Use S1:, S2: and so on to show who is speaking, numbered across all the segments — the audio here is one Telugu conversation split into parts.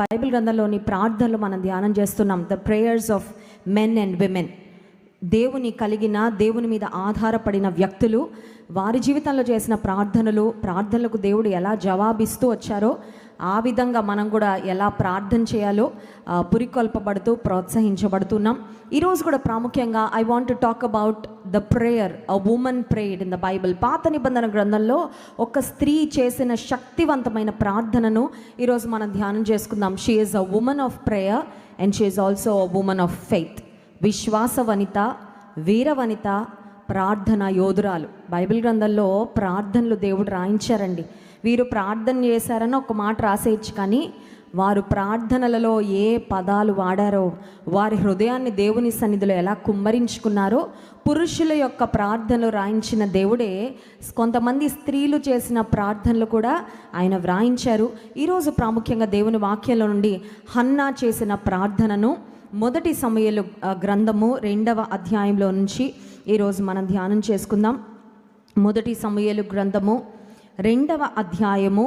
S1: బైబిల్ గ్రంథంలోని ప్రార్థనలు మనం ధ్యానం చేస్తున్నాం. The prayers of men and women. దేవుని మీద ఆధారపడిన వ్యక్తులు వారి జీవితంలో చేసిన ప్రార్థనలకు దేవుడు ఎలా జవాబిస్తూ వచ్చారో ఆ విధంగా మనం కూడా ఎలా ప్రార్థన చేయాలో పురికొల్పబడుతూ ప్రోత్సహించబడుతున్నాం. ఈరోజు కూడా ప్రాముఖ్యంగా I want to talk about the prayer a woman prayed in the Bible. పాత నిబంధన గ్రంథంలో ఒక స్త్రీ చేసిన శక్తివంతమైన ప్రార్థనను ఈరోజు మనం ధ్యానం చేసుకుందాం. She is a woman of prayer and she is also a woman of faith. విశ్వాస వనిత, వీరవనిత, ప్రార్థన యోధురాలు. బైబిల్ గ్రంథంలో ప్రార్థనలు దేవుడు రాయించారండి. వీరు ప్రార్థన చేశారని ఒక మాట రాసేయచ్చు, కానీ వారు ప్రార్థనలలో ఏ పదాలు వాడారో, వారి హృదయాన్ని దేవుని సన్నిధిలో ఎలా కుమ్మరించుకున్నారో పురుషుల యొక్క ప్రార్థనలు రాయించిన దేవుడే కొంతమంది స్త్రీలు చేసిన ప్రార్థనలు కూడా ఆయన వ్రాయించారు. ఈరోజు ప్రాముఖ్యంగా దేవుని వాక్యంలో నుండి హన్నా చేసిన ప్రార్థనను మొదటి సమూయేలు గ్రంథము 2వ అధ్యాయంలో నుంచి ఈరోజు మనం ధ్యానం చేసుకుందాం. మొదటి సమూయేలు గ్రంథము 2వ అధ్యాయము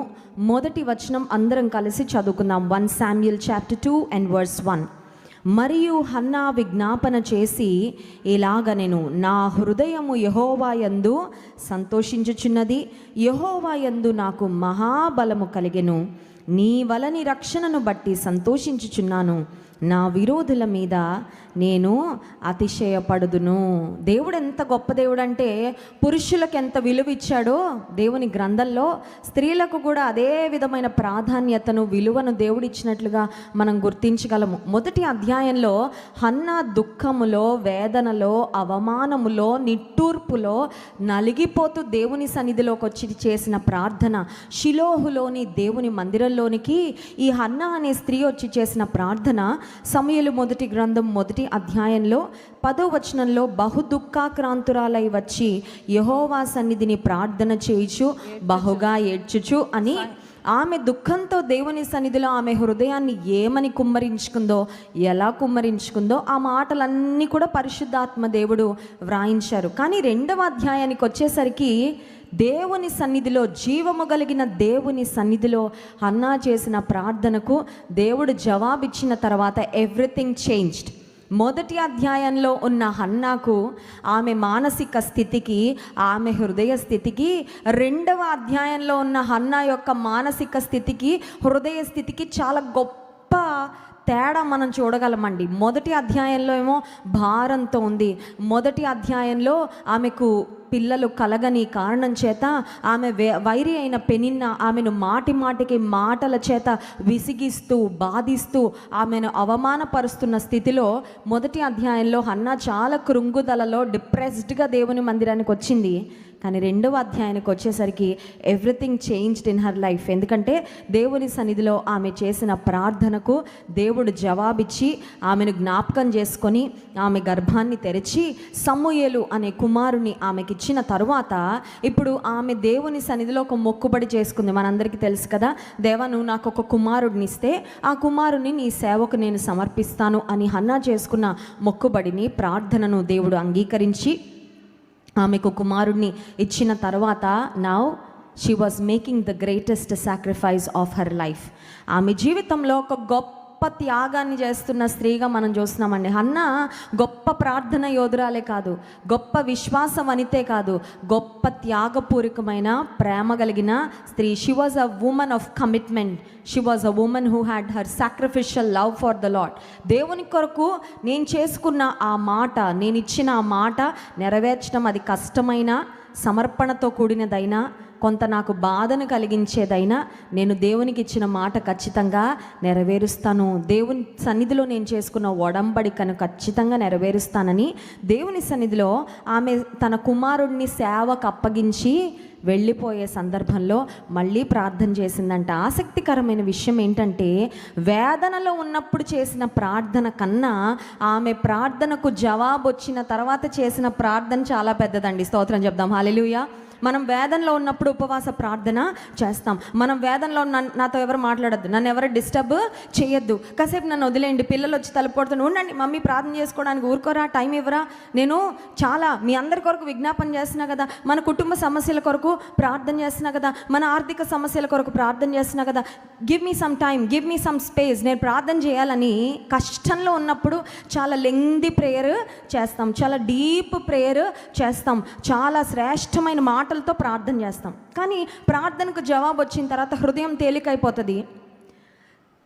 S1: మొదటి వచనం అందరం కలిసి చదువుకుందాం. 1 Samuel chapter 2 and verse 1. మరియు హన్నా విజ్ఞాపన చేసి ఇలాగనెను, నా హృదయము యెహోవా యందు సంతోషించుచున్నది, యెహోవా యందు నాకు మహాబలము కలిగెను, నీ వలని రక్షణను బట్టి సంతోషించుచున్నాను, నా విరోధుల మీద నేను అతిశయపడుదును. దేవుడు ఎంత గొప్ప దేవుడు అంటే పురుషులకు ఎంత విలువ ఇచ్చాడో దేవుని గ్రంథంలో స్త్రీలకు కూడా అదే విధమైన ప్రాధాన్యతను, విలువను దేవుడు ఇచ్చినట్లుగా మనం గుర్తించగలము. మొదటి అధ్యాయంలో హన్నా దుఃఖములో, వేదనలో, అవమానములో, నిట్టూర్పులో నలిగిపోతూ దేవుని సన్నిధిలోకి వచ్చి చేసిన ప్రార్థన, షిలోహులోని దేవుని మందిరంలోనికి ఈ హన్నా అనే స్త్రీ వచ్చి చేసిన ప్రార్థన సమూయేలు మొదటి గ్రంథం మొదటి అధ్యాయంలో 10వ వచనంలో బహు దుఃఖాక్రాంతురాలై వచ్చి యెహోవా సన్నిధిని ప్రార్థన చేయుచు బహుగా ఏడ్చుచు అని ఆమె దుఃఖంతో దేవుని సన్నిధిలో ఆమె హృదయాన్ని ఏమని కుమ్మరించుకుందో, ఎలా కుమ్మరించుకుందో ఆ మాటలన్నీ కూడా పరిశుద్ధాత్మ దేవుడు వ్రాయించారు. కానీ 2వ అధ్యాయానికి వచ్చేసరికి దేవుని సన్నిధిలో, జీవము కలిగిన దేవుని సన్నిధిలో హన్నా చేసిన ప్రార్థనకు దేవుడు జవాబిచ్చిన తర్వాత ఎవ్రీథింగ్ చేంజ్డ్. మొదటి అధ్యాయంలో ఉన్న హన్నాకు, ఆమె మానసిక స్థితికి, ఆమె హృదయ స్థితికి, 2వ అధ్యాయంలో ఉన్న హన్నా యొక్క మానసిక స్థితికి, హృదయ స్థితికి చాలా గొప్ప తేడా మనం చూడగలమండి. మొదటి అధ్యాయంలో ఏమో భారంతో ఉంది. మొదటి అధ్యాయంలో ఆమెకు పిల్లలు కలగని కారణం చేత ఆమె వైరి అయిన పెనిన్న ఆమెను మాటికి మాటల చేత విసిగిస్తూ, బాధిస్తూ, ఆమెను అవమానపరుస్తున్న స్థితిలో మొదటి అధ్యాయంలో హన్నా చాలా కృంగుదలలో, డిప్రెస్డ్గా దేవుని మందిరానికి వచ్చింది. కానీ 2వ అధ్యాయానికి వచ్చేసరికి everything changed in her life. ఎందుకంటే దేవుని సన్నిధిలో ఆమె చేసిన ప్రార్థనకు దేవుడు జవాబిచ్చి ఆమెను జ్ఞాపకం చేసుకొని ఆమె గర్భాన్ని తెరిచి సమూయేలు అనే కుమారుని ఆమెకి ఇచ్చిన తరువాత ఇప్పుడు ఆమె దేవుని సన్నిధిలో ఒక మొక్కుబడి చేసుకుంది. మనందరికీ తెలుసు కదా, దేవా నువ్వు నాకు ఒక కుమారుడిని ఇస్తే ఆ కుమారుని నీ సేవకు నేను సమర్పిస్తాను అని హన్నా చేసుకున్న మొక్కుబడిని, ప్రార్థనను దేవుడు అంగీకరించి ఆమెకు కుమారుడిని ఇచ్చిన తర్వాత now she was making the greatest sacrifice of her life. ఆమె జీవితంలో ఒక గొప్ప త్యాగాన్ని చేస్తున్న స్త్రీగా మనం చూస్తున్నామండి. హన్నా గొప్ప ప్రార్థన యోధురాలే కాదు, గొప్ప విశ్వాస వనితే కాదు, గొప్ప త్యాగపూరికమైన ప్రేమ కలిగిన స్త్రీ. She was a woman of commitment. She was a woman who had her sacrificial love for the lord. దేవుని కొరకు నేను చేసుకున్న ఆ మాట, నేను ఇచ్చిన ఆ మాట నెరవేర్చడం అది కష్టమైన, సమర్పణతో కూడినదైనా, కొంత నాకు బాధను కలిగించేదైనా నేను దేవునికి ఇచ్చిన మాట ఖచ్చితంగా నెరవేరుస్తాను, దేవుని సన్నిధిలో నేను చేసుకున్న ఒడంబడికను ఖచ్చితంగా నెరవేరుస్తానని దేవుని సన్నిధిలో ఆమె తన కుమారుడిని సేవకు అప్పగించి వెళ్ళిపోయే సందర్భంలో మళ్ళీ ప్రార్థన చేసిందంట. ఆసక్తికరమైన విషయం ఏంటంటే వేదనలో ఉన్నప్పుడు చేసిన ప్రార్థన కన్నా ఆమె ప్రార్థనకు జవాబు వచ్చిన తర్వాత చేసిన ప్రార్థన చాలా పెద్దదండి. స్తోత్రం చెప్దాం, హల్లెలూయా. మనం వేదనలో ఉన్నప్పుడు ఉపవాస ప్రార్థన చేస్తాం. మనం వేదనలో నాతో ఎవరు మాట్లాడద్దు, నన్ను ఎవరు డిస్టర్బ్ చేయొద్దు, కాసేపు నన్ను వదిలేయండి, పిల్లలు వచ్చి తలుపు కొడుతున్నా ఉండండి, మమ్మీ ప్రార్థన చేసుకోవడానికి ఊరుకోరా, టైం ఇవ్వరా, నేను చాలా మీ అందరి కొరకు విజ్ఞాపన చేస్తున్నా కదా, మన కుటుంబ సమస్యల కొరకు ప్రార్థన చేస్తున్నా కదా, మన ఆర్థిక సమస్యల కొరకు ప్రార్థన చేస్తున్నా కదా, give me some time, give me some space, నేను ప్రార్థన చేయాలని కష్టంలో ఉన్నప్పుడు చాలా లెంగ్దీ ప్రేయర్ చేస్తాం, చాలా డీప్ ప్రేయర్ చేస్తాం, చాలా శ్రేష్టమైన మాటలతో ప్రార్థన చేస్తాం. కానీ ప్రార్థనకు జవాబు వచ్చిన తర్వాత హృదయం తేలికైపోతుంది.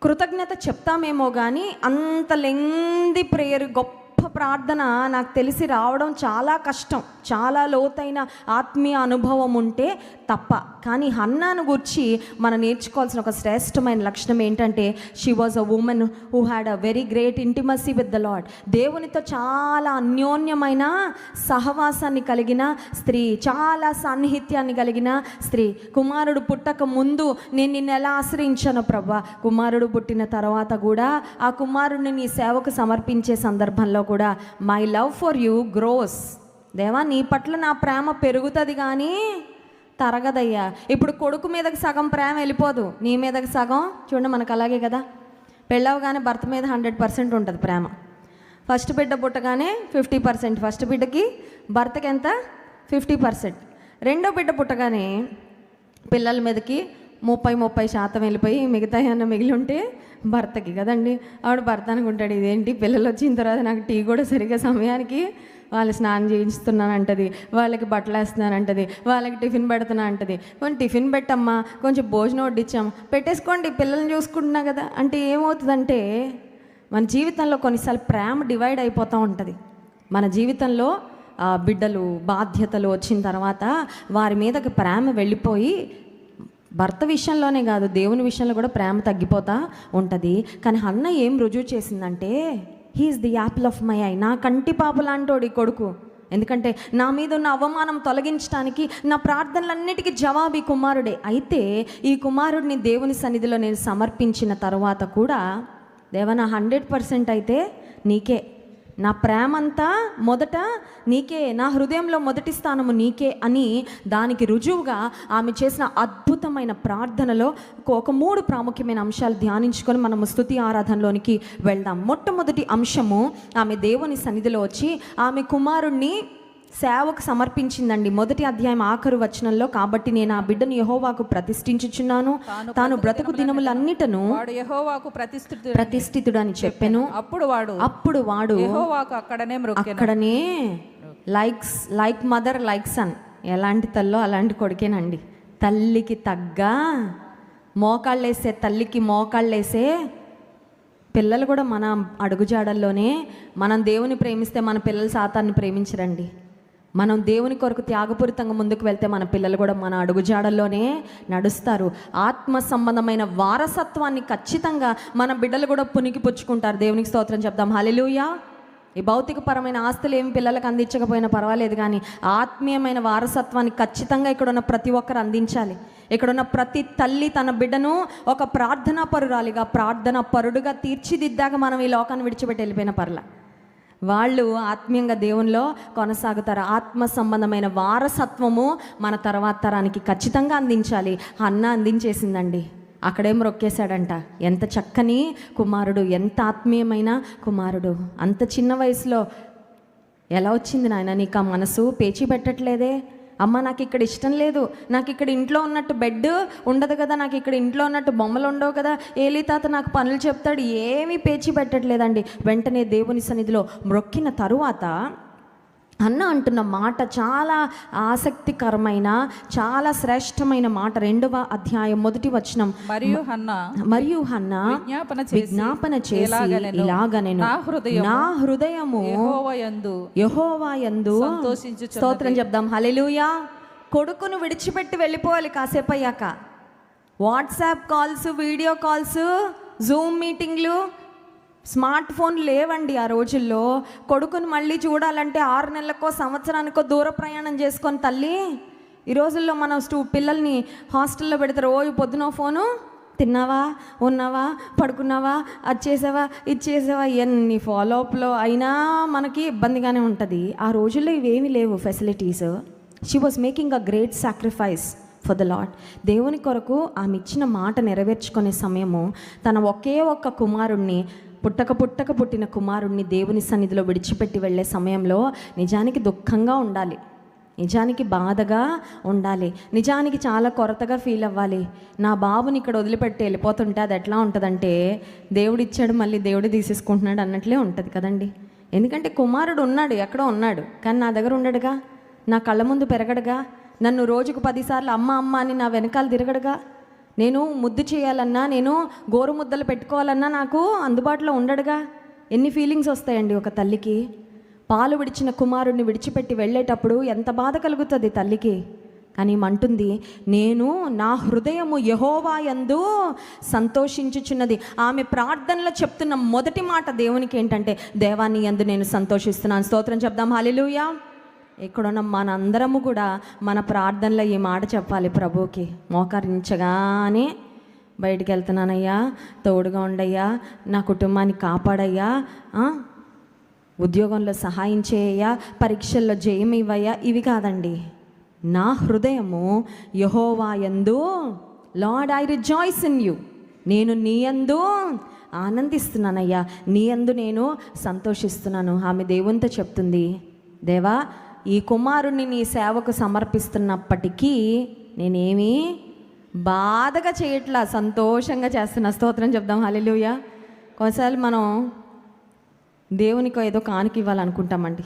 S1: కృతజ్ఞత చెప్తామేమో కానీ అంత లెంగ్దీ ప్రేయర్, గొప్ప ప్రార్థన నాకు తెలిసి రావడం చాలా కష్టం, చాలా లోతైన ఆత్మీయ అనుభవం ఉంటే తప్ప. కానీ హన్నాను గురించి మనం నేర్చుకోవాల్సిన ఒక శ్రేష్టమైన లక్షణం ఏంటంటే, she was a women who had a very great intimacy with the lord. దేవునితో చాలా అన్యోన్యమైన సహవాసాన్ని కలిగిన స్త్రీ, చాలా సాన్నిహిత్యాన్ని కలిగిన స్త్రీ. కుమారుడు పుట్టక ముందు నేను నిన్ను ఎలా ఆశ్రయించాను ప్రభా, కుమారుడు పుట్టిన తర్వాత కూడా ఆ కుమారుడిని నీ సేవకు సమర్పించే సందర్భంలో కూడా my love for you gross. దేవా, నీ పట్ల నా ప్రేమ పెరుగుతుంది కానీ తరగదయ్యా. ఇప్పుడు కొడుకు మీదకి సగం ప్రేమ వెళ్ళిపోదు, నీ మీదకి సగం. చూడండి, మనకు అలాగే కదా, పెళ్ళవగానే భర్త మీద 100% ఉంటుంది ప్రేమ. ఫస్ట్ బిడ్డ పుట్టగానే 50%, ఫస్ట్ బిడ్డకి భర్తకి ఎంత 50%. రెండో బిడ్డ పుట్టగానే పిల్లల మీదకి 30% వెళ్ళిపోయి మిగతా ఏమన్నా మిగిలి ఉంటే భర్తకి కదండి. ఆవిడ భర్త అనుకుంటాడు, ఇదేంటి పిల్లలు వచ్చిన తర్వాత నాకు టీ కూడా సరిగ్గా సమయానికి వాళ్ళు స్నానం చేయించుతున్నానంటది, వాళ్ళకి బట్టలు వేస్తున్నానంటది, వాళ్ళకి టిఫిన్ పెడుతున్నా అంటది. కొంచెం టిఫిన్ పెట్టమ్మా, కొంచెం భోజనం వడ్డించాము, పెట్టేసుకోండి పిల్లల్ని చూసుకుంటున్నా కదా. అంటే ఏమవుతుందంటే మన జీవితంలో కొన్నిసార్లు ప్రేమ డివైడ్ అయిపోతూ ఉంటుంది. మన జీవితంలో బిడ్డలు బాధ్యతలు వచ్చిన తర్వాత వారి మీదకి ప్రేమ వెళ్ళిపోయి, భర్త విషయంలోనే కాదు దేవుని విషయంలో కూడా ప్రేమ తగ్గిపోతూ ఉంటుంది. కానీ హన్న ఏం రుజువు చేసిందంటే, he's the apple of my eye, నా కంటి పాప లాంటోడు ఈ కొడుకు. ఎందుకంటే నా మీద ఉన్న అవమానం తొలగించడానికి నా ప్రార్థనలన్నిటికీ జవాబు ఈ కుమారుడే. అయితే ఈ కుమారుడిని దేవుని సన్నిధిలో నేను సమర్పించిన తర్వాత కూడా, దేవా నా 100% అయితే నీకే, నా ప్రేమంతా మొదట నీకే, నా హృదయంలో మొదటి స్థానము నీకే అని దానికి రుజువుగా ఆమె చేసిన అద్భుతమైన ప్రార్థనలో ఒక 3 ప్రాముఖ్యమైన అంశాలు ధ్యానించుకొని మనము స్తుతి ఆరాధనలోనికి వెళ్దాం. మొట్టమొదటి అంశము, ఆమె దేవుని సన్నిధిలో వచ్చి ఆమె కుమారుణ్ణి సేవకు సమర్పించిందండి. 1వ అధ్యాయం ఆఖరు వచనంలో, కాబట్టి నేను ఆ బిడ్డను యెహోవాకు ప్రతిష్ఠించుచున్నాను, తాను బ్రతుకు దినములన్నిటను
S2: యెహోవాకు
S1: ప్రతిష్ఠితుడు అని చెప్పెను. అప్పుడు వాడు
S2: యెహోవాకు
S1: అక్కడనే లైక్ మదర్ లైక్ సన్, ఎలాంటి తల్లో అలాంటి కొడుకేనండి. తల్లికి తగ్గ మోకాళ్ళేసే తల్లికి మోకాళ్ళేసే పిల్లలు కూడా మన అడుగుజాడల్లోనే. మనం దేవుని ప్రేమిస్తే మన పిల్లలు సాతాన్ని ప్రేమించరండి. మనం దేవుని కొరకు త్యాగపూరితంగా ముందుకు వెళ్తే మన పిల్లలు కూడా మన అడుగుజాడల్లోనే నడుస్తారు. ఆత్మ సంబంధమైన వారసత్వాన్ని ఖచ్చితంగా మన బిడ్డలు కూడా పునికి పుచ్చుకుంటారు. దేవునికి స్తోత్రం చెప్దాం, హల్లెలూయా. ఈ భౌతికపరమైన ఆస్తులు ఏమి పిల్లలకు అందించకపోయినా పర్వాలేదు, కానీ ఆత్మీయమైన వారసత్వాన్ని ఖచ్చితంగా ఇక్కడున్న ప్రతి ఒక్కరు అందించాలి. ఇక్కడున్న ప్రతి తల్లి తన బిడ్డను ఒక ప్రార్థనా పరురాలిగా, ప్రార్థనా పరుడుగా తీర్చిదిద్దాక మనం ఈ లోకాన్ని విడిచిపెట్టి వెళ్ళిపోయిన పర్ల వాళ్ళు ఆత్మీయంగా దేవునిలో కొనసాగుతారు. ఆత్మ సంబంధమైన వారసత్వము మన తర్వాత తరానికి ఖచ్చితంగా అందించాలి. హన్న అందించేసిందండి. అక్కడేం రొక్కేశాడంట. ఎంత చక్కని కుమారుడు, ఎంత ఆత్మీయమైన కుమారుడు. అంత చిన్న వయసులో ఎలా వచ్చింది నాయన నీకు ఆ మనసు? పేచీ పెట్టట్లేదే, అమ్మ నాకు ఇక్కడ ఇష్టం లేదు, నాకు ఇక్కడ ఇంట్లో ఉన్నట్టు బెడ్ ఉండదు కదా, నాకు ఇక్కడ ఇంట్లో ఉన్నట్టు బొమ్మలు ఉండవు కదా, ఏలీ తాత నాకు పనులు చెప్తాడు, ఏమీ పేచీ పెట్టట్లేదండి. వెంటనే దేవుని సన్నిధిలో మొక్కిన తరువాత అన్న అంటున్న మాట చాలా ఆసక్తికరమైన, చాలా శ్రేష్టమైన మాట. 2వ అధ్యాయం 1వ వచనం, మరియు హన్న విజ్ఞాపన చేసి ఇలాగనెను, నా హృదయము యెహోవా యందు స్తోత్రం చెప్దాం, హల్లెలూయా. కొడుకును విడిచిపెట్టి వెళ్ళిపోవాలి కాసేపు అయ్యాక. WhatsApp calls, video calls, Zoom మీటింగ్లు, స్మార్ట్ ఫోన్ లేవండి ఆ రోజుల్లో. కొడుకుని మళ్ళీ చూడాలంటే 6 నెలలకో సంవత్సరానికో దూర ప్రయాణం చేసుకొని తల్లి. ఈ రోజుల్లో మనం పిల్లల్ని హాస్టల్లో పెడితే రోజు పొద్దున ఫోను, తిన్నావా, ఉన్నావా, పడుకున్నావా, అది చేసావా, ఇది చేసావా, ఎన్ని ఫాలోఅప్లో అయినా మనకి ఇబ్బందిగానే ఉంటుంది. ఆ రోజుల్లో ఇవేమీ లేవు facilities. She was making a great sacrifice for the lord. దేవుని కొరకు ఆమె ఇచ్చిన మాట నెరవేర్చుకునే సమయము తన ఒకే ఒక్క కుమారుణ్ణి, పుట్టిన కుమారుణ్ణి దేవుని సన్నిధిలో విడిచిపెట్టి వెళ్ళే సమయంలో నిజానికి దుఃఖంగా ఉండాలి, నిజానికి బాధగా ఉండాలి, నిజానికి చాలా కొరతగా ఫీల్ అవ్వాలి. నా బాబుని ఇక్కడ వదిలిపెట్టి వెళ్ళిపోతుంటే అది ఎట్లా ఉంటుందంటే దేవుడు ఇచ్చాడు మళ్ళీ దేవుడు తీసేసుకుంటున్నాడు అన్నట్లే ఉంటుంది కదండి. ఎందుకంటే కుమారుడు ఉన్నాడు, ఎక్కడో ఉన్నాడు, కానీ నా దగ్గర ఉండడుగా, నా కళ్ళ ముందు పెరగడుగా, నన్ను రోజుకు 10 సార్లు అమ్మ అమ్మ అని నా వెనకాల తిరగడుగా, నేను ముద్దు చేయాలన్నా, నేను గోరు ముద్దలు పెట్టుకోవాలన్నా నాకు అందుబాటులో ఉండడుగా. ఎన్ని ఫీలింగ్స్ వస్తాయండి ఒక తల్లికి. పాలు విడిచిన కుమారుడిని విడిచిపెట్టి వెళ్ళేటప్పుడు ఎంత బాధ కలుగుతుంది తల్లికి. కానీ అంటుంది, నేను నా హృదయము యెహోవా యందు సంతోషించుచున్నది. ఆమె ప్రార్థనలో చెప్తున్న మొదటి మాట దేవునికి ఏంటంటే, దేవా నీ యందు నేను సంతోషిస్తున్నాను. స్తోత్రం చెప్దాం, హల్లెలూయా. ఇక్కడున్న మనందరము కూడా మన ప్రార్థనలో ఈ మాట చెప్పాలి ప్రభువుకి. మోకరించగానే బయటికి వెళ్తున్నానయ్యా, తోడుగా ఉండయ్యా, నా కుటుంబాన్ని కాపాడయ్యా, ఉద్యోగంలో సహాయం చేయయ్యా, పరీక్షల్లో జయం ఇవ్వయ్యా, ఇవి కాదండి. నా హృదయము యెహోవా యందు, lord I rejoice in you, నేను నీ యందు ఆనందిస్తున్నానయ్యా, నీ యందు నేను సంతోషిస్తున్నాను. ఆమె దేవునితో చెప్తుంది, దేవా ఈ కుమారుణ్ణి నీ సేవకు సమర్పిస్తున్నప్పటికీ నేనేమీ బాధగా చేయట్లా, సంతోషంగా చేస్తున్నా. స్తోత్రం చెప్దాం, హల్లెలూయా. కొన్నిసార్లు మనం దేవునికి ఏదో కానుక ఇవ్వాలనుకుంటామండి.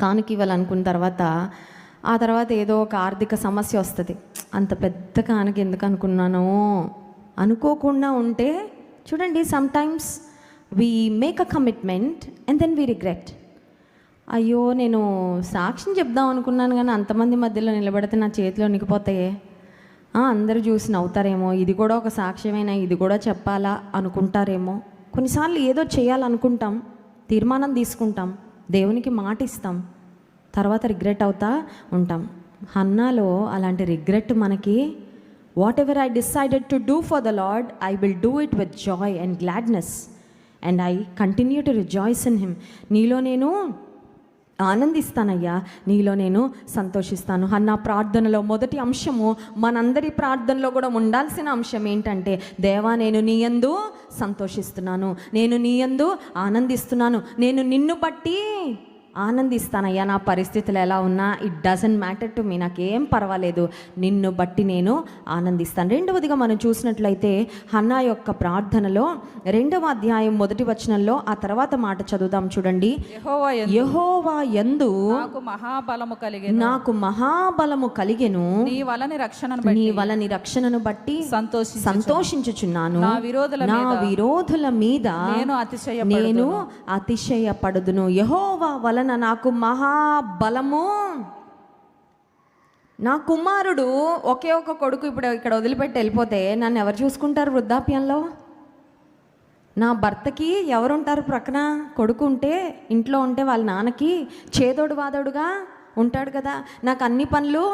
S1: కానుక ఇవ్వాలనుకున్న తర్వాత ఆ తర్వాత ఏదో ఒక ఆర్థిక సమస్య వస్తుంది. అంత పెద్ద కానుక ఎందుకు అనుకున్నానో అనుకోకుండా ఉంటే చూడండి, sometimes we make a commitment and then we regret. అయ్యో నేను సాక్ష్యం చెప్దాం అనుకున్నాను కానీ అంతమంది మధ్యలో నిలబడితే నా చేతిలో నిగిపోతాయే, అందరూ చూసి నవ్వుతారేమో, ఇది కూడా ఒక సాక్ష్యమేనా, ఇది కూడా చెప్పాలా అనుకుంటారేమో. కొన్నిసార్లు ఏదో చేయాలనుకుంటాం, తీర్మానం తీసుకుంటాం, దేవునికి మాట ఇస్తాం, తర్వాత రిగ్రెట్ అవుతా ఉంటాం. హన్నాలో అలాంటి రిగ్రెట్ మనకి, what ever I decided to do for the lord I will do it with Joy and gladness and I continue to rejoice in him. నీలో నేను ఆనందిస్తానయ్యా, నీలో నేను సంతోషిస్తాను. హన్నా ప్రార్థనలో మొదటి అంశము, మనందరి ప్రార్థనలో కూడా ఉండాల్సిన అంశం ఏంటంటే, దేవా నేను నీ యందు సంతోషిస్తున్నాను, నేను నీ యందు ఆనందిస్తున్నాను, నేను నిన్ను బట్టి ఆనందిస్తానయ్యా. నా పరిస్థితులు ఎలా ఉన్నా it doesn't matter to me, నాకేం పర్వాలేదు, నిన్ను బట్టి నేను ఆనందిస్తాను. రెండవదిగా మనం చూసినట్లయితే హన్నా యొక్క ప్రార్థనలో 2వ అధ్యాయం 1వ వచనంలో ఆ తర్వాత మాట చదువుదాం చూడండి. యెహోవా యందు నాకు మహాబలము కలిగెను, నీ వలని రక్షణను బట్టి సంతోషించుచున్నాను, నా విరోధుల మీద నేను అతిశయపడుదును. యెహోవా వలన నాకు మహాబలము. నా కుమారుడు ఒకే ఒక కొడుకు ఇప్పుడు ఇక్కడ వదిలిపెట్టి వెళ్ళిపోతే నన్ను ఎవరు చూసుకుంటారు వృద్ధాప్యంలో? నా భర్తకి ఎవరుంటారు ప్రక్కన? కొడుకు ఉంటే, ఇంట్లో ఉంటే వాళ్ళ నాన్నకి చేదోడు వాదోడుగా ఉంటాడు కదా. నాకు అన్ని పనులు,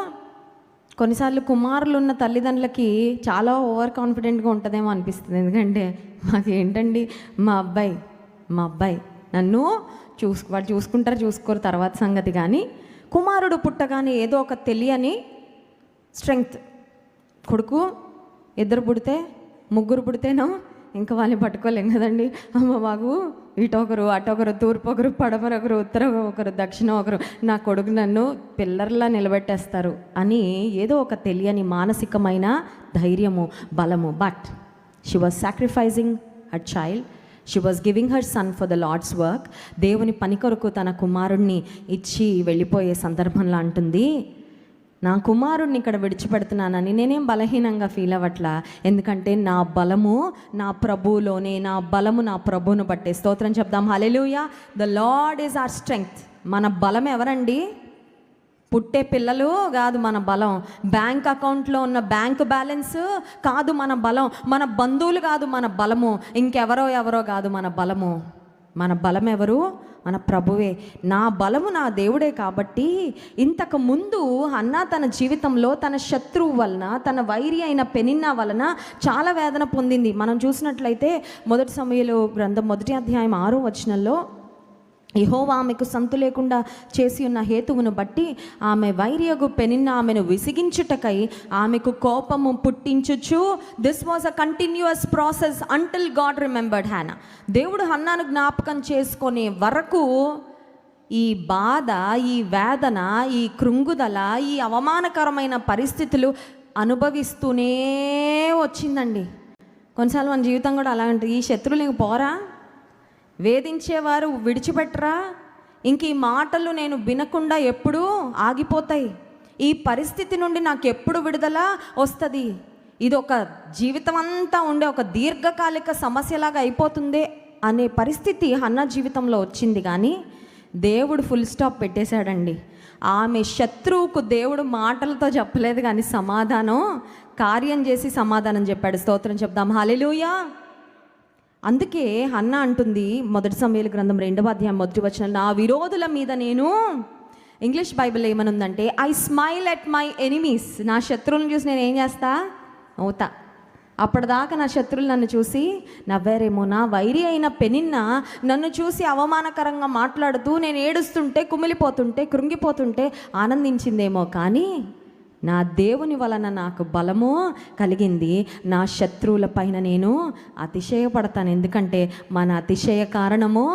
S1: కొన్నిసార్లు కుమారులు ఉన్న తల్లిదండ్రులకి చాలా ఓవర్ కాన్ఫిడెంట్గా ఉంటుందేమో అనిపిస్తుంది. ఎందుకంటే మాకేంటండి, మా అబ్బాయి నన్ను వాడు చూసుకోరు తర్వాత సంగతి. కానీ కుమారుడు పుట్టగానే ఏదో ఒక తెలియని స్ట్రెంగ్త్, కొడుకు 2 పుడితే 3 పుడితేనో ఇంకా వాళ్ళని పట్టుకోలేం కదండి. అమ్మ మాకు ఇటొకరు అటొకరు, తూర్పు ఒకరు, పడమర ఒకరు, ఉత్తరం ఒకరు, దక్షిణం ఒకరు, నా కొడుకు నన్ను పిల్లర్లా నిలబెట్టేస్తారు అని ఏదో ఒక తెలియని మానసికమైన ధైర్యము, బలము. But she was sacrificing her child, she was giving her son for the Lord's work. దేవుని పని కొరకు తన కుమారుణ్ణి ఇచ్చి వెళ్ళిపోయే సందర్భంలో అంటుంది, నా కుమారుణ్ణి ఇక్కడ విడిచిపెడుతున్నానని నేనేం బలహీనంగా ఫీల్ అవ్వట్లా, ఎందుకంటే నా బలము నా ప్రభువులోనే, నా బలము నా ప్రభువును బట్టే. స్తోత్రం చెప్దాం, హల్లెలూయా. The Lord is our strength. మన బలం ఎవరండి? పుట్టే పిల్లలు కాదు మన బలం, బ్యాంక్ అకౌంట్లో ఉన్న బ్యాంక్ బ్యాలెన్స్ కాదు మన బలం, మన బంధువులు కాదు మన బలము, ఇంకెవరో కాదు మన బలము. మన బలం ఎవరు? మన ప్రభువే. నా బలము నా దేవుడే. కాబట్టి ఇంతకు ముందు హన్నా తన జీవితంలో తన శత్రువు వలన, తన వైరి అయిన పెనిన్నా వలన చాలా వేదన పొందింది. మనం చూసినట్లయితే 1 సమూయేలు గ్రంథం 1వ అధ్యాయం 6వ వచనంలో యెహోవా ఆమెకు సంతు లేకుండా చేసి ఉన్న హేతువును బట్టి ఆమె వైరియగు పెనిన్న ఆమెను విసిగించుటకై ఆమెకు కోపము పుట్టించుచు. This was a continuous process until God remembered Hannah. దేవుడు హన్నాను జ్ఞాపకం చేసుకునే వరకు ఈ బాధ, ఈ వేదన, ఈ కృంగుదల, ఈ అవమానకరమైన పరిస్థితులు అనుభవిస్తూనే వచ్చిందండి. కొన్నిసార్లు మన జీవితం కూడా అలా ఉంటుంది. ఈ శత్రువులు ఇంక పోరా, వేధించేవారు విడిచిపెట్టరా, ఇంక ఈ మాటలు నేను వినకుండా ఎప్పుడూ ఆగిపోతాయి, ఈ పరిస్థితి నుండి నాకు ఎప్పుడు విడుదల వస్తుంది, ఇది ఒక జీవితం అంతా ఉండే ఒక దీర్ఘకాలిక సమస్యలాగా అయిపోతుంది అనే పరిస్థితి హన్నా జీవితంలో వచ్చింది. కానీ దేవుడు ఫుల్ స్టాప్ పెట్టేశాడండి. ఆమె శత్రువుకు దేవుడు మాటలతో చెప్పలేదు, కానీ సమాధానం కార్యం చేసి సమాధానం చెప్పాడు. స్తోత్రం చెప్దాం, హల్లెలూయా. అందుకే హన్నా అంటుంది మొదటి సమూయేలు గ్రంథం 2వ అధ్యాయం 1వ వచనం, నా విరోధుల మీద నేను, ఇంగ్లీష్ బైబిల్ ఏమనుందంటే, I smile at my enemies. నా శత్రువులను చూసి నేను ఏం చేస్తా, అవుతా. అప్పటిదాకా నా శత్రువులు నన్ను చూసి నవ్వారేమో, నా వైరి అయిన పెనిన్న నన్ను చూసి అవమానకరంగా మాట్లాడుతూ నేను ఏడుస్తుంటే, కుమిలిపోతుంటే, కృంగిపోతుంటే ఆనందించిందేమో, కానీ నా దేవుని వలన నాకు బలము కలిగింది, నా శత్రువుల పైన నేను అతిశయపడతాను. ఎందుకంటే మన అతిశయ కారణము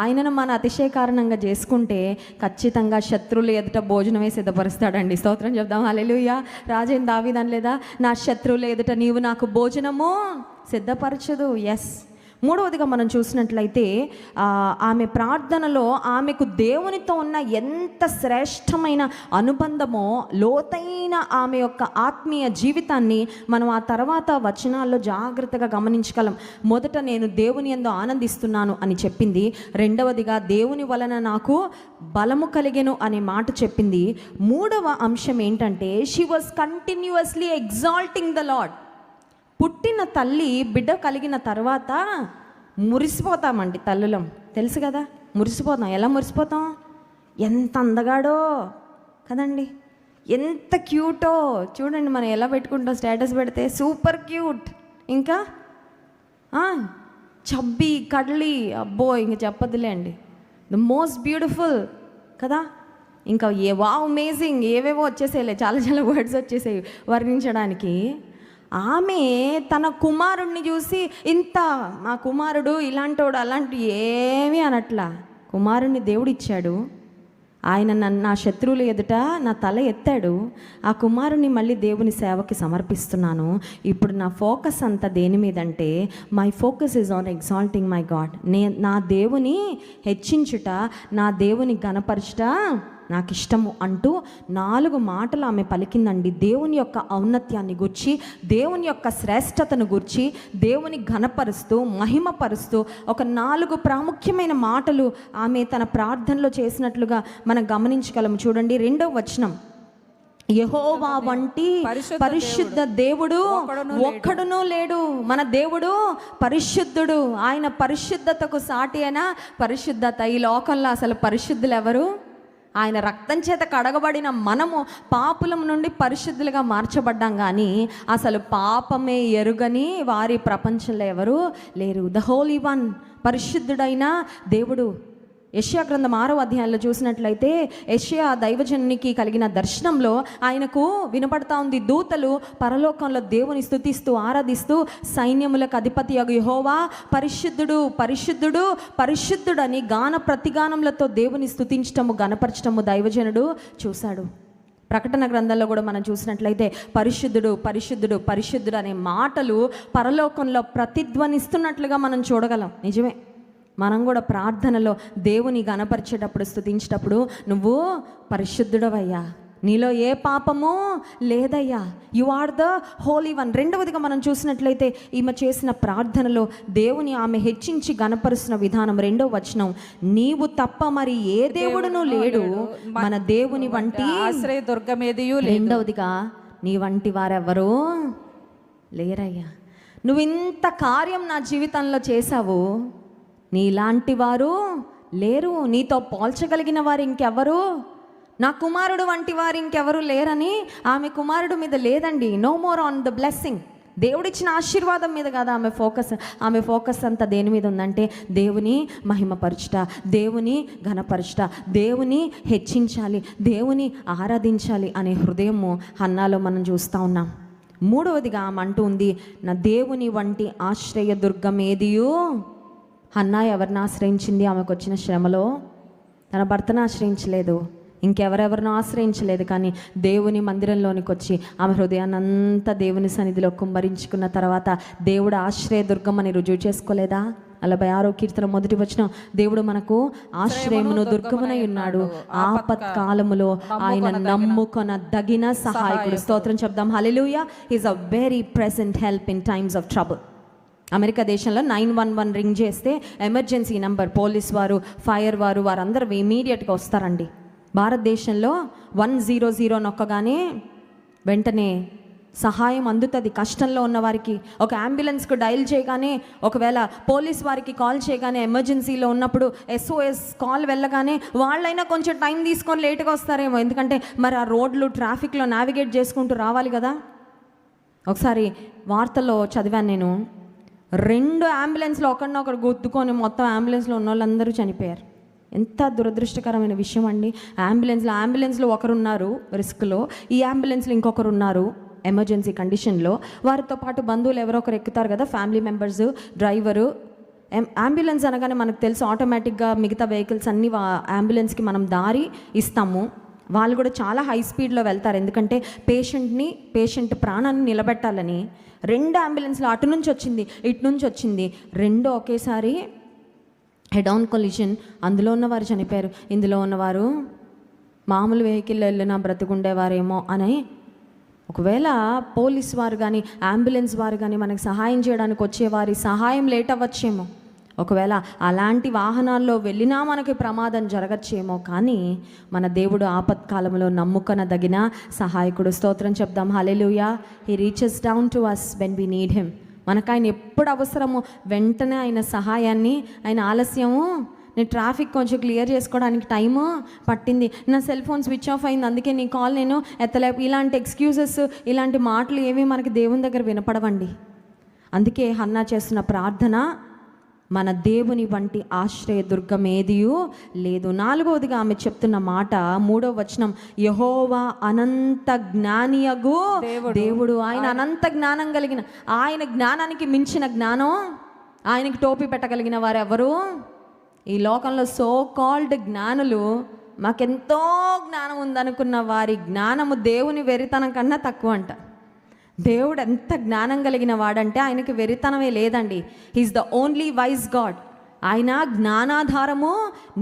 S1: ఆయనను మన అతిశయ కారణంగా చేసుకుంటే ఖచ్చితంగా శత్రువులు ఎదుట భోజనమే సిద్ధపరుస్తాడండి. స్తోత్రం చెప్దాం, హల్లెలూయా. రాజైన దావీదు అనలేదా, నా శత్రువుల ఎదుట నీవు నాకు భోజనము సిద్ధపరచదు. ఎస్. మూడవదిగా మనం చూసినట్లయితే ఆమె ప్రార్థనలో ఆమెకు దేవునితో ఉన్న ఎంత శ్రేష్టమైన అనుబంధమో, లోతైన ఆమె యొక్క ఆత్మీయ జీవితాన్ని మనం ఆ తర్వాత వచనాల్లో జాగ్రత్తగా గమనించగలం. మొదట నేను దేవుని యందు ఆనందిస్తున్నాను అని చెప్పింది. రెండవదిగా దేవుని వలన నాకు బలము కలిగెను అనే మాట చెప్పింది. మూడవ అంశం ఏంటంటే, she was continuously exalting the lord. పుట్టిన తల్లి బిడ్డ కలిగిన తర్వాత మురిసిపోతామండి తల్లులం, తెలుసు కదా, మురిసిపోతాం. ఎలా మురిసిపోతాం, ఎంత అందగాడో కదండి, ఎంత క్యూటో చూడండి, మనం ఎలా పెట్టుకుంటాం స్టేటస్ పెడితే, సూపర్ క్యూట్, ఇంకా చబ్బీ కడ్లీ, అబ్బో ఇంక చెప్పదులే అండి, ద మోస్ట్ బ్యూటిఫుల్ కదా, ఇంకా వావ్ అమేజింగ్ ఏవేవో వచ్చేసేలే, చాలా చాలా వర్డ్స్ వచ్చేసాయి వర్ణించడానికి. ఆమె తన కుమారుడిని చూసి ఇంత, మా కుమారుడు ఇలాంటోడు అలాంటి ఏమీ అనట్లా. కుమారుడిని దేవుడు ఇచ్చాడు, ఆయన నా శత్రువుల ఎదుట నా తల ఎత్తాడు, ఆ కుమారుని మళ్ళీ దేవుని సేవకి సమర్పిస్తున్నాను. ఇప్పుడు నా ఫోకస్ అంతా దేని మీదంటే, my focus is on exalting my God. నా దేవుని హెచ్చించుట, నా దేవుని ఘనపరచుట నాకు ఇష్టము అంటూ 4 మాటలు ఆమె పలికిందండి. దేవుని యొక్క ఔన్నత్యాన్ని గూర్చి, దేవుని యొక్క శ్రేష్టతను గూర్చి, దేవుని ఘనపరుస్తూ, మహిమపరుస్తూ ఒక 4 ప్రాముఖ్యమైన మాటలు ఆమె తన ప్రార్థనలో చేసినట్లుగా మనం గమనించగలము. చూడండి 2వ వచనం, యెహోవా వంటి పరిశుద్ధ దేవుడు ఒక్కడునూ లేడు. మన దేవుడు పరిశుద్ధుడు, ఆయన పరిశుద్ధతకు సాటి అయిన పరిశుద్ధత. ఈ లోకంలో అసలు పరిశుద్ధులు ఎవరు? ఆయన రక్తం చేత కడగబడిన మనము పాపులం నుండి పరిశుద్ధులుగా మార్చబడ్డాం, కానీ అసలు పాపమే ఎరుగని వారి ప్రపంచంలో ఎవరు లేరు. ద హోలీ వన్, పరిశుద్ధుడైన దేవుడు. యెషయా గ్రంథం 6వ అధ్యాయంలో చూసినట్లయితే, యెషయా దైవజనునికి కలిగిన దర్శనంలో ఆయనకు వినపడతా ఉంది, దూతలు పరలోకంలో దేవుని స్తుతిస్తూ ఆరాధిస్తూ, సైన్యములకు అధిపతి యెహోవా పరిశుద్ధుడు పరిశుద్ధుడు పరిశుద్ధుడని గాన ప్రతిగానములతో దేవుని స్తుతించటము, గణపరచటము దైవజనుడు చూశాడు. ప్రకటన గ్రంథంలో కూడా మనం చూసినట్లయితే పరిశుద్ధుడు పరిశుద్ధుడు పరిశుద్ధుడు అనే మాటలు పరలోకంలో ప్రతిధ్వనిస్తున్నట్లుగా మనం చూడగలం. నిజమే, మనం కూడా ప్రార్థనలో దేవుని గణపరిచేటప్పుడు, స్తుతించేటప్పుడు, నువ్వు పరిశుద్ధుడవయ్యా, నీలో ఏ పాపము లేదయ్యా, you are the holy one. రెండవదిగా మనం చూసినట్లయితే ఈమె చేసిన ప్రార్థనలో దేవుని ఆమె హెచ్చించి గణపరుస్తున్న విధానం. 2వ వచనం, నీవు తప్ప మరి ఏ దేవుడును లేడు, మన దేవుని వంటి
S2: ఆశ్రయ దుర్గమేదియు.
S1: రెండవదిగా, నీ వంటి వారెవరూ లేరయ్యా. నువ్వు ఇంత కార్యం నా జీవితంలో చేశావు, నీలాంటి వారు లేరు, నీతో పోల్చగలిగిన వారు ఇంకెవరు, నా కుమారుడు వంటి వారు ఇంకెవరు లేరని ఆమె కుమారుడు మీద లేదండి. No more on the blessing, దేవుడిచ్చిన ఆశీర్వాదం మీద కాదు ఆమె ఫోకస్ అంతా దేని మీద ఉందంటే దేవుని మహిమపరచుట, దేవుని ఘనపరచుట, దేవుని హెచ్చించాలి, దేవుని ఆరాధించాలి అనే హృదయము హన్నాలో మనం చూస్తూ ఉన్నాం. మూడవదిగా ఆమె అంటూ ఉంది, నా దేవుని వంటి ఆశ్రయ దుర్గం ఏదియో. హన్నా ఎవరిని ఆశ్రయించింది? ఆమెకు వచ్చిన శ్రమలో తన భర్తను ఆశ్రయించలేదు, ఇంకెవరెవరినో ఆశ్రయించలేదు, కానీ దేవుని మందిరంలోనికి వచ్చి ఆమె హృదయాన్ని అంతా దేవుని సన్నిధిలో కుమ్మరించుకున్న తర్వాత దేవుడు ఆశ్రయ దుర్గం అని రుజువు చేసుకోలేదా? 46వ కీర్తన 1వ వచనం, దేవుడు మనకు ఆశ్రయమును దుర్గమునై ఉన్నాడు, ఆపత్కాలములో ఆయన నమ్ముకొనదగిన సహాయకుడు. స్తోత్రం చెప్దాం. హల్లెలూయా. He is a very present help in times of trouble. America దేశంలో 911 రింగ్ చేస్తే ఎమర్జెన్సీ నెంబర్, పోలీస్ వారు, ఫైర్ వారందరూ ఇమీడియట్గా వస్తారండి. భారతదేశంలో 100 నొక్కగానే వెంటనే సహాయం అందుతుంది కష్టంలో ఉన్న వారికి. ఒక అంబులెన్స్కు డయల్ చేయగానే, ఒకవేళ పోలీస్ వారికి కాల్ చేయగానే, ఎమర్జెన్సీలో ఉన్నప్పుడు SOS కాల్ వెళ్ళగానే వాళ్ళైనా కొంచెం టైం తీసుకొని లేట్గా వస్తారేమో, ఎందుకంటే మరి ఆ రోడ్లు ట్రాఫిక్లో నావిగేట్ చేసుకుంటూ రావాలి కదా. ఒకసారి వార్తల్లో చదివాను నేను, 2 అంబులెన్స్లో ఒకరినొకరు గుద్దుకొని మొత్తం అంబులెన్స్లో ఉన్న వాళ్ళందరూ చనిపోయారు. ఎంత దురదృష్టకరమైన విషయం అండి. అంబులెన్స్లో ఒకరున్నారు రిస్క్లో, ఈ అంబులెన్స్లో ఇంకొకరు ఉన్నారు ఎమర్జెన్సీ కండిషన్లో. వారితో పాటు బంధువులు ఎవరో ఒకరు ఎక్కుతారు కదా, ఫ్యామిలీ మెంబర్స్, డ్రైవరు. అంబులెన్స్ అనగానే మనకు తెలుసు ఆటోమేటిక్గా మిగతా వెహికల్స్ అన్నీ అంబులెన్స్కి మనం దారి ఇస్తాము. వాళ్ళు కూడా చాలా హై స్పీడ్లో వెళ్తారు, ఎందుకంటే పేషెంట్ ప్రాణాన్ని నిలబెట్టాలని. 2 అంబులెన్స్లు అటు నుంచి వచ్చింది, ఇటు నుంచి వచ్చింది, 2 ఒకేసారి హెడ్ ఆన్ కొలిషన్. అందులో ఉన్నవారు చనిపోయారు, ఇందులో ఉన్నవారు మామూలు వెహికల్లో వెళ్ళినా బ్రతుకుండేవారేమో అని. ఒకవేళ పోలీస్ వారు కానీ అంబులెన్స్ వారు కానీ మనకు సహాయం చేయడానికి వచ్చేవారి సహాయం లేట్ అవ్వచ్చేమో, ఒకవేళ అలాంటి వాహనాల్లో వెళ్ళినా మనకి ప్రమాదం జరగచ్చేమో, కానీ మన దేవుడు ఆపత్కాలంలో నమ్ముకొనదగిన సహాయకుడు. స్తోత్రం చెప్దాం. హల్లెలూయా. He reaches down to us when we need him. మనకు ఆయన ఎప్పుడు అవసరమో వెంటనే ఆయన సహాయాన్ని, ఆయన ఆలస్యము, నేను ట్రాఫిక్ కొంచెం క్లియర్ చేసుకోవడానికి టైము పట్టింది, నా సెల్ ఫోన్ స్విచ్ ఆఫ్ అయింది, అందుకే నీ కాల్ నేను ఎత్తలేపు, ఇలాంటి ఎక్స్క్యూజెస్, ఇలాంటి మాటలు ఏమీ మనకి దేవుని దగ్గర వినపడవండి. అందుకే హన్నా చేస్తున్న ప్రార్థన, మన దేవుని వంటి ఆశ్రయ దుర్గం ఏదియూ లేదు. 4వదిగా ఆమె చెప్తున్న మాట 3వ వచనం, యెహోవా అనంత జ్ఞానియగు దేవుడు. ఆయన అనంత జ్ఞానం కలిగిన, ఆయన జ్ఞానానికి మించిన జ్ఞానం, ఆయనకి టోపీ పెట్టగలిగిన వారు ఎవరు? ఈ లోకంలో సో కాల్డ్ జ్ఞానులు, మాకెంతో జ్ఞానం ఉందనుకున్న వారి జ్ఞానము దేవుని వెరితనం కన్నా తక్కువ అంట. దేవుడు ఎంత జ్ఞానం కలిగిన వాడంటే ఆయనకి వెరితనమే లేదండి. He's the only wise God. ఆయన జ్ఞానాధారము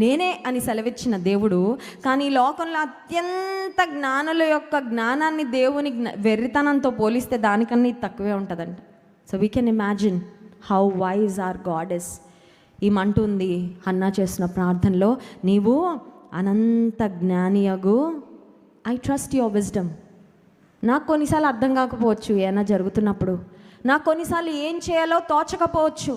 S1: నేనే అని సెలవిచ్చిన దేవుడు. కానీ ఈ లోకంలో అత్యంత జ్ఞానుల యొక్క జ్ఞానాన్ని దేవుని వెర్రితనంతో పోలిస్తే దానికన్నా తక్కువే ఉంటుందంట. So we can imagine how wise our God is. ఈమంటుంది హన్నా చేసిన ప్రార్థనలో, నీవు అనంత జ్ఞానియగు, ఐ ట్రస్ట్ యువర్ విజ్డమ్. నాకు కొన్నిసార్లు అర్థం కాకపోవచ్చు ఏమైనా జరుగుతున్నప్పుడు, నాకు కొన్నిసార్లు ఏం చేయాలో తోచకపోవచ్చు,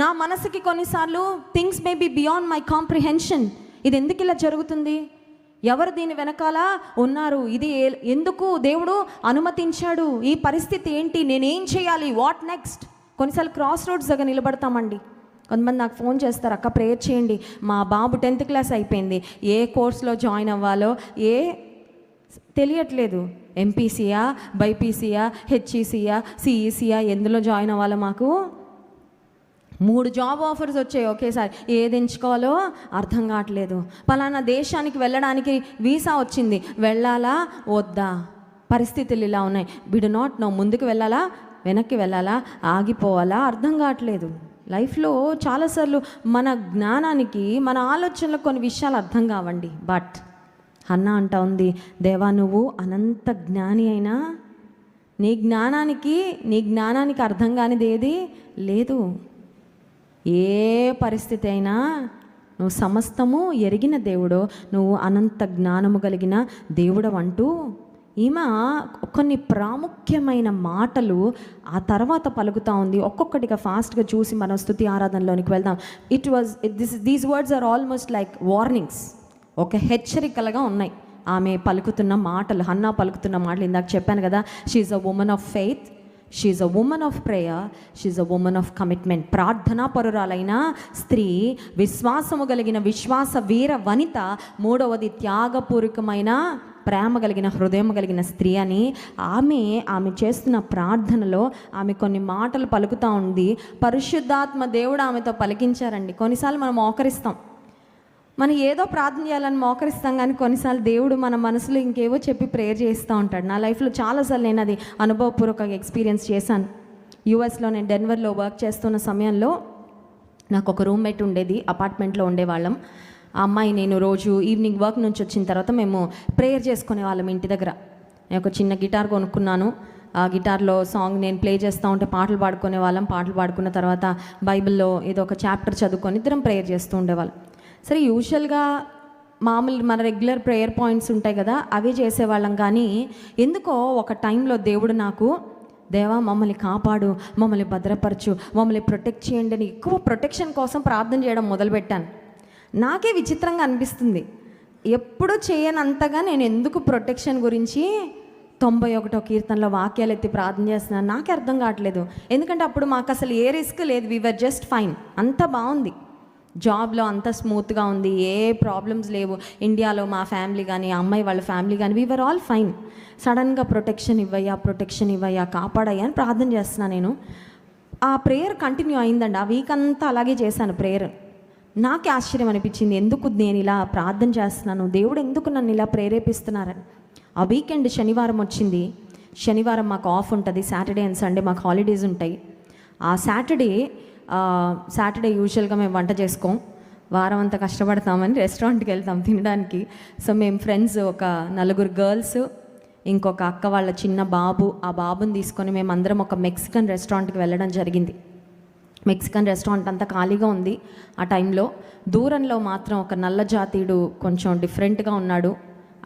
S1: నా మనసుకి కొన్నిసార్లు things may be beyond my comprehension. ఇది ఎందుకు ఇలా జరుగుతుంది, ఎవరు దీని వెనకాల ఉన్నారు, ఇది ఎందుకు దేవుడు అనుమతించాడు, ఈ పరిస్థితి ఏంటి, నేనేం చేయాలి, వాట్ నెక్స్ట్. కొన్నిసార్లు క్రాస్ రోడ్స్ దగ్గర నిలబడతామండి. కొంతమంది నాకు ఫోన్ చేస్తారు, అక్క ప్రేయర్ చేయండి, మా బాబు 10th క్లాస్ అయిపోయింది, ఏ కోర్స్లో జాయిన్ అవ్వాలో తెలియట్లేదు, ఎంపీసీయా, బైపీసీయా, హెచ్ఈసీయా, సిఈసీయా, ఎందులో జాయిన్ అవ్వాలో మాకు 3 జాబ్ ఆఫర్స్ వచ్చాయి ఒకేసారి, ఏది ఎంచుకోవాలో అర్థం కావట్లేదు. పలానా దేశానికి వెళ్ళడానికి వీసా వచ్చింది, వెళ్ళాలా వద్దా, పరిస్థితులు ఇలా ఉన్నాయి, వి డు నాట్ నో, ముందుకు వెళ్ళాలా వెనక్కి వెళ్ళాలా ఆగిపోవాలా అర్థం కావట్లేదు. లైఫ్లో చాలాసార్లు మన జ్ఞానానికి, మన ఆలోచనలకు కొన్ని విషయాలు అర్థం కావండి. బట్ హన్నా అంటా ఉంది, దేవా నువ్వు అనంత జ్ఞాని అయినా నీ జ్ఞానానికి అర్థం కానిది ఏది లేదు. ఏ పరిస్థితి అయినా నువ్వు సమస్తము ఎరిగిన దేవుడో, నువ్వు అనంత జ్ఞానము కలిగిన దేవుడు అంటూ ఈమె కొన్ని ప్రాముఖ్యమైన మాటలు ఆ తర్వాత పలుకుతూ ఉంది. ఒక్కొక్కటిగా ఫాస్ట్గా చూసి మనం స్తుతి ఆరాధనలోనికి వెళ్దాం. These words are almost like warnings, ఒక హెచ్చరికలుగా ఉన్నాయి ఆమె పలుకుతున్న మాటలు. హన్నా పలుకుతున్న మాటలు ఇందాక చెప్పాను కదా, she's a woman of faith, she's a woman of prayer, she's a woman of commitment. ప్రార్థనా పరురాలైన స్త్రీ, విశ్వాసము కలిగిన విశ్వాస వీర వనిత, మూడవది త్యాగపూర్వకమైన ప్రేమ కలిగిన హృదయం కలిగిన స్త్రీ అని. ఆమె చేస్తున్న ప్రార్థనలో ఆమె కొన్ని మాటలు పలుకుతూ ఉంది. పరిశుద్ధాత్మ దేవుడు ఆమెతో పలికించారండి. కొన్నిసార్లు మనం మోకరిస్తాం, మనం ఏదో ప్రార్థన చేయాలని మోకరిస్తాం, కానీ కొన్నిసార్లు దేవుడు మన మనసులో ఇంకేవో చెప్పి ప్రేయర్ చేస్తూ ఉంటాడు. నా లైఫ్లో చాలాసార్లు నేను అది అనుభవపూర్వకంగా ఎక్స్పీరియన్స్ చేశాను. యూఎస్లో నేను డెన్వర్లో వర్క్ చేస్తున్న సమయంలో నాకు ఒక రూమ్మేట్ ఉండేది, అపార్ట్మెంట్లో ఉండేవాళ్ళం. ఆ అమ్మాయి నేను రోజు ఈవినింగ్ వర్క్ నుంచి వచ్చిన తర్వాత మేము ప్రేయర్ చేసుకునే వాళ్ళం ఇంటి దగ్గర. నేను ఒక చిన్న గిటార్ కొనుక్కున్నాను. ఆ గిటార్లో సాంగ్ నేను ప్లే చేస్తూ ఉంటే పాటలు పాడుకునే వాళ్ళం. పాటలు పాడుకున్న తర్వాత బైబిల్లో ఏదో ఒక చాప్టర్ చదువుకొని ఇద్దరం ప్రేయర్ చేస్తూ ఉండేవాళ్ళం. సరే, యూజువల్గా మామూలు మన రెగ్యులర్ ప్రేయర్ పాయింట్స్ ఉంటాయి కదా, అవి చేసేవాళ్ళం. కానీ ఎందుకో ఒక టైంలో దేవుడు నాకు, దేవా మమ్మల్ని కాపాడు, మమ్మల్ని భద్రపరచు, మమ్మల్ని ప్రొటెక్ట్ చేయండి అని ఎక్కువ ప్రొటెక్షన్ కోసం ప్రార్థన చేయడం మొదలుపెట్టాను. నాకే విచిత్రంగా అనిపిస్తుంది, ఎప్పుడు చేయనంతగా నేను ఎందుకు ప్రొటెక్షన్ గురించి 91వ కీర్తనలో వాక్యాలు ఎత్తి ప్రార్థన చేస్తున్నాను నాకే అర్థం కావట్లేదు. ఎందుకంటే అప్పుడు మాకు అసలు ఏ రిస్క్ లేదు, వీఆర్ జస్ట్ ఫైన్, అంతా బాగుంది, జాబ్లో అంతా స్మూత్గా ఉంది, ఏ ప్రాబ్లమ్స్ లేవు. ఇండియాలో మా ఫ్యామిలీ కానీ అమ్మాయి వాళ్ళ ఫ్యామిలీ కానీ వీఆర్ ఆల్ ఫైన్. సడన్గా ప్రొటెక్షన్ ఇవ్వయ్యా, కాపాడయ్యా అని ప్రార్థన చేస్తున్నాను నేను. ఆ ప్రేయర్ కంటిన్యూ అయిందండి. ఆ వీక్ అంతా అలాగే చేశాను ప్రేయర్. నాకే ఆశ్చర్యం అనిపించింది, ఎందుకు నేను ఇలా ప్రార్థన చేస్తున్నాను, దేవుడు ఎందుకు నన్ను ఇలా ప్రేరేపిస్తున్నారని. ఆ వీకెండ్ శనివారం వచ్చింది. శనివారం మాకు ఆఫ్ ఉంటుంది, సాటర్డే అండ్ సండే మాకు హాలిడేస్ ఉంటాయి. ఆ సాటర్డే యూజువల్గా మేము వంట చేసుకోం, వారం అంతా కష్టపడతామని రెస్టారెంట్కి వెళ్తాం తినడానికి. సో మేము ఫ్రెండ్స్ ఒక 4 గర్ల్స్, ఇంకొక అక్క వాళ్ళ చిన్న బాబు, ఆ బాబుని తీసుకొని మేము అందరం ఒక మెక్సికన్ రెస్టారెంట్కి వెళ్ళడం జరిగింది. మెక్సికన్ రెస్టారెంట్ అంతా ఖాళీగా ఉంది ఆ టైంలో. దూరంలో మాత్రం ఒక నల్ల జాతీయుడు కొంచెం డిఫరెంట్గా ఉన్నాడు.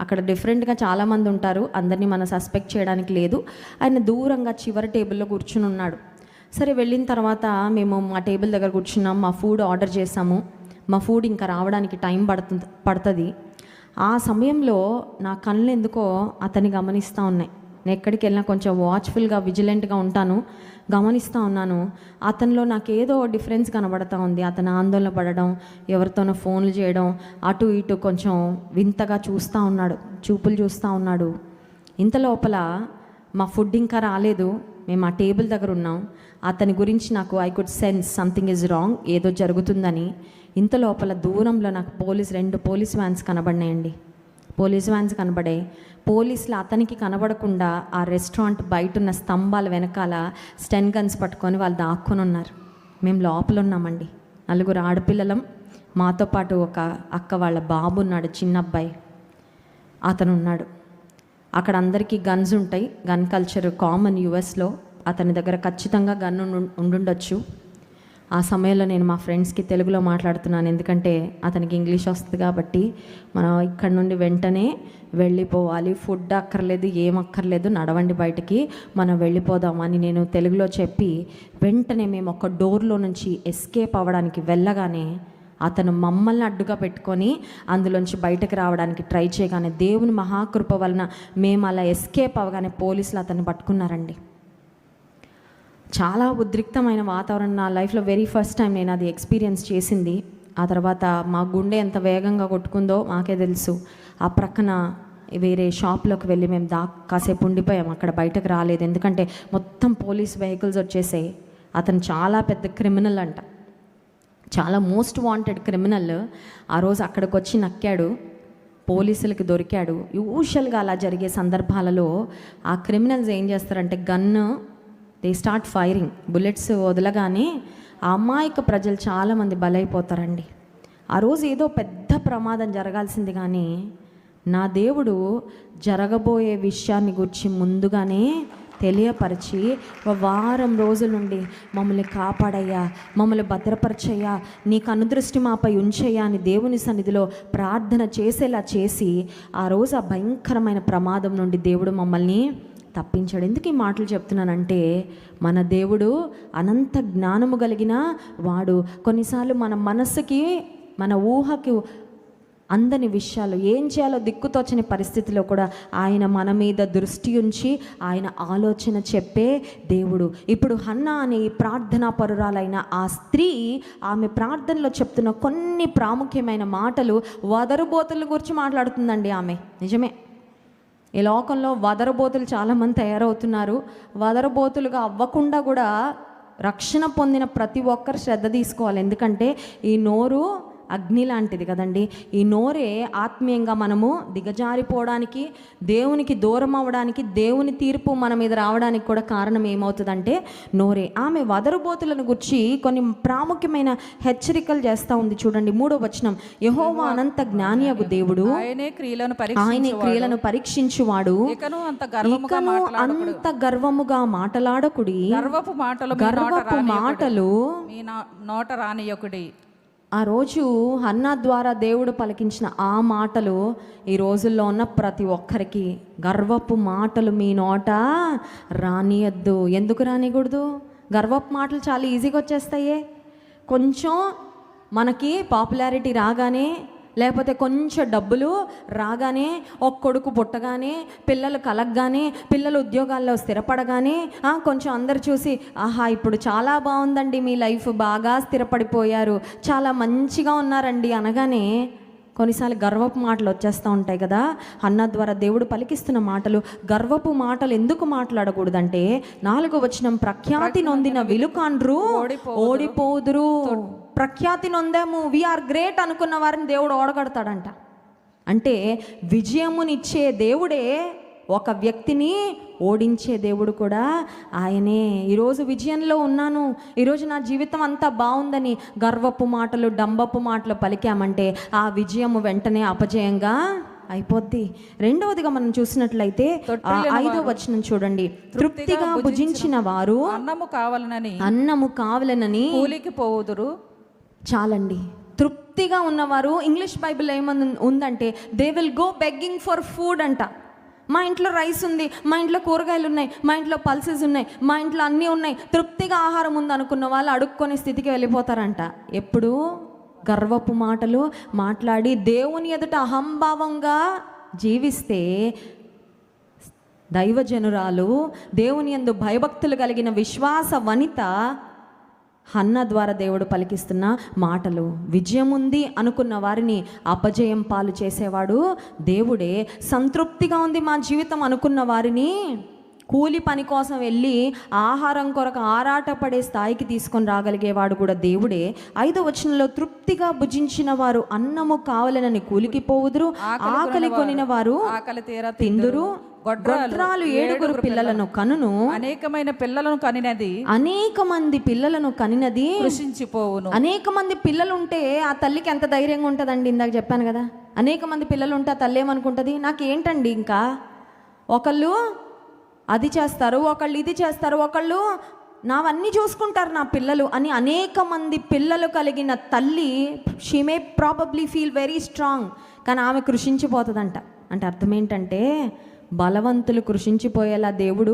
S1: అక్కడ డిఫరెంట్గా చాలామంది ఉంటారు, అందరినీ మనం సస్పెక్ట్ చేయడానికి లేదు. ఆయన దూరంగా చివరి టేబుల్లో కూర్చుని ఉన్నాడు. సరే, వెళ్ళిన తర్వాత మేము మా టేబుల్ దగ్గర కూర్చున్నాం, మా ఫుడ్ ఆర్డర్ చేసాము. మా ఫుడ్ ఇంకా రావడానికి టైం పడుతుంది. ఆ సమయంలో నా కళ్ళు ఎందుకో అతన్ని గమనిస్తూ ఉన్నాయి. నేను ఎక్కడికి వెళ్ళినా కొంచెం వాచ్ఫుల్గా విజిలెంట్గా ఉంటాను, గమనిస్తూ ఉన్నాను. అతనిలో నాకేదో డిఫరెన్స్ కనబడతా ఉంది. అతను ఆందోళన పడడం, ఎవరితోనో ఫోన్లు చేయడం, అటు ఇటు కొంచెం వింతగా చూపులు చూస్తూ ఉన్నాడు. ఇంత లోపల మా ఫుడ్ ఇంకా రాలేదు, మేము ఆ టేబుల్ దగ్గర ఉన్నాం. అతని గురించి నాకు I could sense something is wrong, ఏదో జరుగుతుందని. ఇంత లోపల దూరంలో నాకు 2 పోలీస్ వ్యాన్స్ కనబడినాయండి. పోలీస్ వ్యాన్స్ కనబడాయి. పోలీసులు అతనికి కనబడకుండా ఆ రెస్టారెంట్ బయట ఉన్న స్తంభాల వెనకాల స్టెన్ గన్స్ పట్టుకొని వాళ్ళు దాక్కొని ఉన్నారు. మేము లోపల ఉన్నామండి, 4 ఆడపిల్లలం, మాతో పాటు ఒక అక్క వాళ్ళ బాబు ఉన్నాడు, చిన్న అబ్బాయి, అతను ఉన్నాడు. అక్కడ అందరికీ గన్స్ ఉంటాయి, గన్ కల్చర్ కామన్ యూఎస్లో. అతని దగ్గర ఖచ్చితంగా గన్ ఉండుండొచ్చు. ఆ సమయంలో నేను మా ఫ్రెండ్స్కి తెలుగులో మాట్లాడుతున్నాను, ఎందుకంటే అతనికి ఇంగ్లీష్ వస్తుంది కాబట్టి. మనం ఇక్కడ నుండి వెంటనే వెళ్ళిపోవాలి, ఫుడ్ అక్కర్లేదు, ఏం అక్కర్లేదు, నడవండి బయటికి, మనం వెళ్ళిపోదామని నేను తెలుగులో చెప్పి వెంటనే మేము ఒక డోర్లో నుంచి ఎస్కేప్ అవ్వడానికి వెళ్ళగానే అతను మమ్మల్ని అడ్డుగా పెట్టుకొని అందులోంచి బయటకు రావడానికి ట్రై చేయగానే దేవుని మహాకృప వలన మేము అలా ఎస్కేప్ అవ్వగానే పోలీసులు అతన్ని పట్టుకున్నారండి. చాలా ఉద్రిక్తమైన వాతావరణం. నా లైఫ్లో వెరీ ఫస్ట్ టైం నేను అది ఎక్స్పీరియన్స్ చేసింది. ఆ తర్వాత మా గుండె ఎంత వేగంగా కొట్టుకుందో మాకే తెలుసు. ఆ ప్రక్కన వేరే షాప్లోకి వెళ్ళి మేము కాసేపు ఉండిపోయాం, అక్కడ బయటకు రాలేదు, ఎందుకంటే మొత్తం పోలీస్ వెహికల్స్ వచ్చేసాయి. అతను చాలా పెద్ద క్రిమినల్ అంట, చాలా మోస్ట్ వాంటెడ్ క్రిమినల్. ఆ రోజు అక్కడికి వచ్చి నక్కాడు, పోలీసులకి దొరికాడు. యూజువల్గా అలా జరిగే సందర్భాలలో ఆ క్రిమినల్స్ ఏం చేస్తారంటే దే స్టార్ట్ ఫైరింగ్, బుల్లెట్స్ వదలగానే ఆ అమాయక ప్రజలు చాలామంది బలైపోతారండి. ఆ రోజు ఏదో పెద్ద ప్రమాదం జరగాల్సింది, కానీ నా దేవుడు జరగబోయే విషయాన్ని గురించి ముందుగానే తెలియపరిచి వారం రోజుల నుండి మమ్మల్ని కాపాడయ్యా, మమ్మల్ని భద్రపరచయ్యా, నీకు అనుదృష్టి మాపై ఉంచయ్యా అని దేవుని సన్నిధిలో ప్రార్థన చేసేలా చేసి ఆ రోజు ఆ భయంకరమైన ప్రమాదం నుండి దేవుడు మమ్మల్ని తప్పించాడు. ఎందుకు ఈ మాటలు చెప్తున్నానంటే, మన దేవుడు అనంత జ్ఞానము కలిగిన వాడు. కొన్నిసార్లు మన మనస్సుకి, మన ఊహకి అందని విషయాలు, ఏం చేయాలో దిక్కుతోచని పరిస్థితిలో కూడా ఆయన మన మీద దృష్టి ఉంచి ఆయన ఆలోచన చెప్పే దేవుడు. ఇప్పుడు హన్నా అనే ప్రార్థనా పరురాలైన ఆ స్త్రీ ఆమె ప్రార్థనలో చెప్తున్న కొన్ని ప్రాముఖ్యమైన మాటలు వదరుబోతుల గురించి మాట్లాడుతుందండి ఆమె. నిజమే, ఈ లోకంలో వదరుబోతులు చాలామంది తయారవుతున్నారు. వదరుబోతులుగా అవ్వకుండా కూడా రక్షణ పొందిన ప్రతి ఒక్కరు శ్రద్ధ తీసుకోవాలి. ఎందుకంటే ఈ నోరు అగ్ని లాంటిది కదండి. ఈ నోరే ఆత్మీయంగా మనము దిగజారిపోవడానికి, దేవునికి దూరం అవ్వడానికి, దేవుని తీర్పు మన మీద రావడానికి కూడా కారణం ఏమవుతుందంటే నోరే. ఆమె వదరుబోతులను గురించి కొన్ని ప్రాముఖ్యమైన హెచ్చరికలు చేస్తూ ఉంది. చూడండి 3వ వచనం, యెహోవా అనంత జ్ఞానియగు దేవుడు, ఆయనే క్రియలను పరీక్షించువాడు, ఇకను అంత గర్వముగా మాటలాడకుడి, గర్వపు మాటలు నోట రానియకుడి. ఆ రోజు హన్నా ద్వారా దేవుడు పలికించిన ఆ మాటలు ఈ రోజుల్లో ఉన్న ప్రతి ఒక్కరికి, గర్వపు మాటలు మీ నోట రానియద్దు. ఎందుకు రానియకూడదు? గర్వపు మాటలు చాలా ఈజీగా వచ్చేస్తాయే. కొంచెం మనకి పాపులారిటీ రాగానే, లేకపోతే కొంచెం డబ్బులు రాగానే, ఒక కొడుకు పుట్టగానే, పిల్లలు కలగగానే, పిల్లలు ఉద్యోగాల్లో స్థిరపడగానే, కొంచెం అందరు చూసి ఆహా ఇప్పుడు చాలా బాగుందండి మీ లైఫ్, బాగా స్థిరపడిపోయారు, చాలా మంచిగా ఉన్నారండి అనగానే కొన్నిసార్లు గర్వపు మాటలు వచ్చేస్తూ ఉంటాయి కదా. హన్నా ద్వారా దేవుడు పలికిస్తున్న మాటలు, గర్వపు మాటలు ఎందుకు మాట్లాడకూడదంటే 4వ వచనం, ప్రఖ్యాతి నొందిన విలుకాండ్రు ఓడిపోదురు. ప్రఖ్యాతి నొందాము, వీఆర్ గ్రేట్ అనుకున్న వారిని దేవుడు ఓడగడతాడంట. అంటే విజయమునిచ్చే దేవుడే ఒక వ్యక్తిని ఓడించే దేవుడు కూడా ఆయనే. ఈరోజు విజయంలో ఉన్నాను, ఈరోజు నా జీవితం అంతా బాగుందని గర్వపు మాటలు, డంబపు మాటలు పలికామంటే ఆ విజయము వెంటనే అపజయంగా అయిపోద్ది. రెండవదిగా మనం చూసినట్లయితే 5వ వచనం చూడండి, తృప్తిగా భుజించిన వారు అన్నము కావాలనని కూలికి పోవుదురు. చాలండి, తృప్తిగా ఉన్నవారు, ఇంగ్లీష్ బైబిల్ ఏమని ఉందంటే they will go begging for food అంట. మా ఇంట్లో రైస్ ఉంది, మా ఇంట్లో కూరగాయలు ఉన్నాయి, మా ఇంట్లో పల్సెస్ ఉన్నాయి, మా ఇంట్లో అన్నీ ఉన్నాయి, తృప్తిగా ఆహారం ఉంది అనుకున్న వాళ్ళు అడుక్కొని స్థితికి వెళ్ళిపోతారంట. ఎప్పుడు గర్వపు మాటలు మాట్లాడి దేవుని ఎదుట అహంభావంగా జీవిస్తే దైవజనురాలు, దేవుని యందు భయభక్తులు కలిగిన విశ్వాస వనిత హన్నా ద్వారా దేవుడు పలికిస్తున్న మాటలు, విజయం ఉంది అనుకున్న వారిని అపజయం పాలు చేసేవాడు దేవుడే. సంతృప్తిగా ఉంది మా జీవితం అనుకున్న వారిని కూలి పని కోసం వెళ్ళి ఆహారం కొరకు ఆరాటపడే స్థాయికి తీసుకొని రాగలిగేవాడు కూడా దేవుడే. 5వ వచనంలో, తృప్తిగా భుజించిన వారు అన్నము కావాలనని కూలికి పోవుదురు, ఆకలి కొనిన వారు తిందురు. గొడ్రాలు 7 పిల్లలను కనును, అనేక మంది పిల్లలను కనినది కృషించిపోవును. అనేక మంది పిల్లలు ఉంటే ఆ తల్లికి ఎంత ధైర్యంగా ఉంటుందండి. ఇందాక చెప్పాను కదా, అనేక మంది పిల్లలు ఉంటే ఆ తల్లి ఏమనుకుంటుంది, నాకేంటండి ఇంకా ఒకళ్ళు అది చేస్తారు, ఒకళ్ళు ఇది చేస్తారు, ఒకళ్ళు నావన్నీ చూసుకుంటారు నా పిల్లలు అని అనేక మంది పిల్లలు కలిగిన తల్లి, she may probably feel very strong, కానీ ఆమె కృషించిపోతుందంట. అంటే అర్థం ఏంటంటే బలవంతులు కృషించిపోయేలా దేవుడు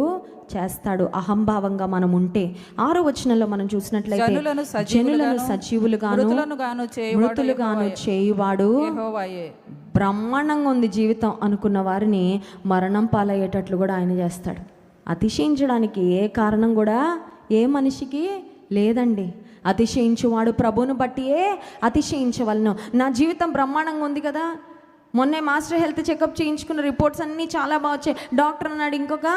S1: చేస్తాడు అహంభావంగా మనం ఉంటే. 6వ వచనంలో మనం చూసినట్లయితే, జనులను సజీవులుగాను మృతులుగాను చేయువాడు. బ్రహ్మాండంగా ఉంది జీవితం అనుకున్న వారిని మరణం పాలయ్యేటట్లు కూడా ఆయన చేస్తాడు. అతిశయించడానికి ఏ కారణం కూడా ఏ మనిషికి లేదండి. అతిశయించువాడు ప్రభువును బట్టియే అతిశయించవలను. నా జీవితం బ్రహ్మాండంగా ఉంది కదా, మొన్నే మాస్టర్ హెల్త్ చెకప్ చేయించుకున్న రిపోర్ట్స్ అన్నీ చాలా బాగా వచ్చాయి. డాక్టర్ అన్నాడు ఇంకొక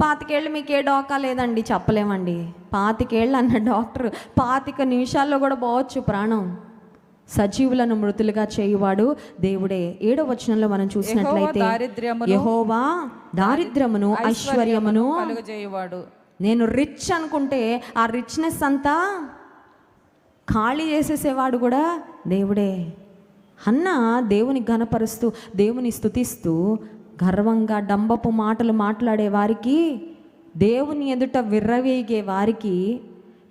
S1: 25 ఏళ్ళు మీకు ఏ డోకా లేదండి. చెప్పలేమండి, 25 ఏళ్ళు అన్న డాక్టర్ 25 నిమిషాల్లో కూడా పోవచ్చు ప్రాణం. సజీవులను మృతులుగా చేయువాడు దేవుడే. 7వ వచనంలో మనం చూసినట్లయితే, యెహోవా దారిద్ర్యమును ఐశ్వర్యమును కలుగజేయువాడు. నేను రిచ్ అనుకుంటే ఆ రిచ్నెస్ అంతా ఖాళీ చేసేసేవాడు కూడా దేవుడే. హన్నా దేవుని ఘనపరుస్తూ, దేవుని స్తుతిస్తూ, గర్వంగా డంబపు మాటలు మాట్లాడే వారికి, దేవుని ఎదుట విర్రవీగే వారికి,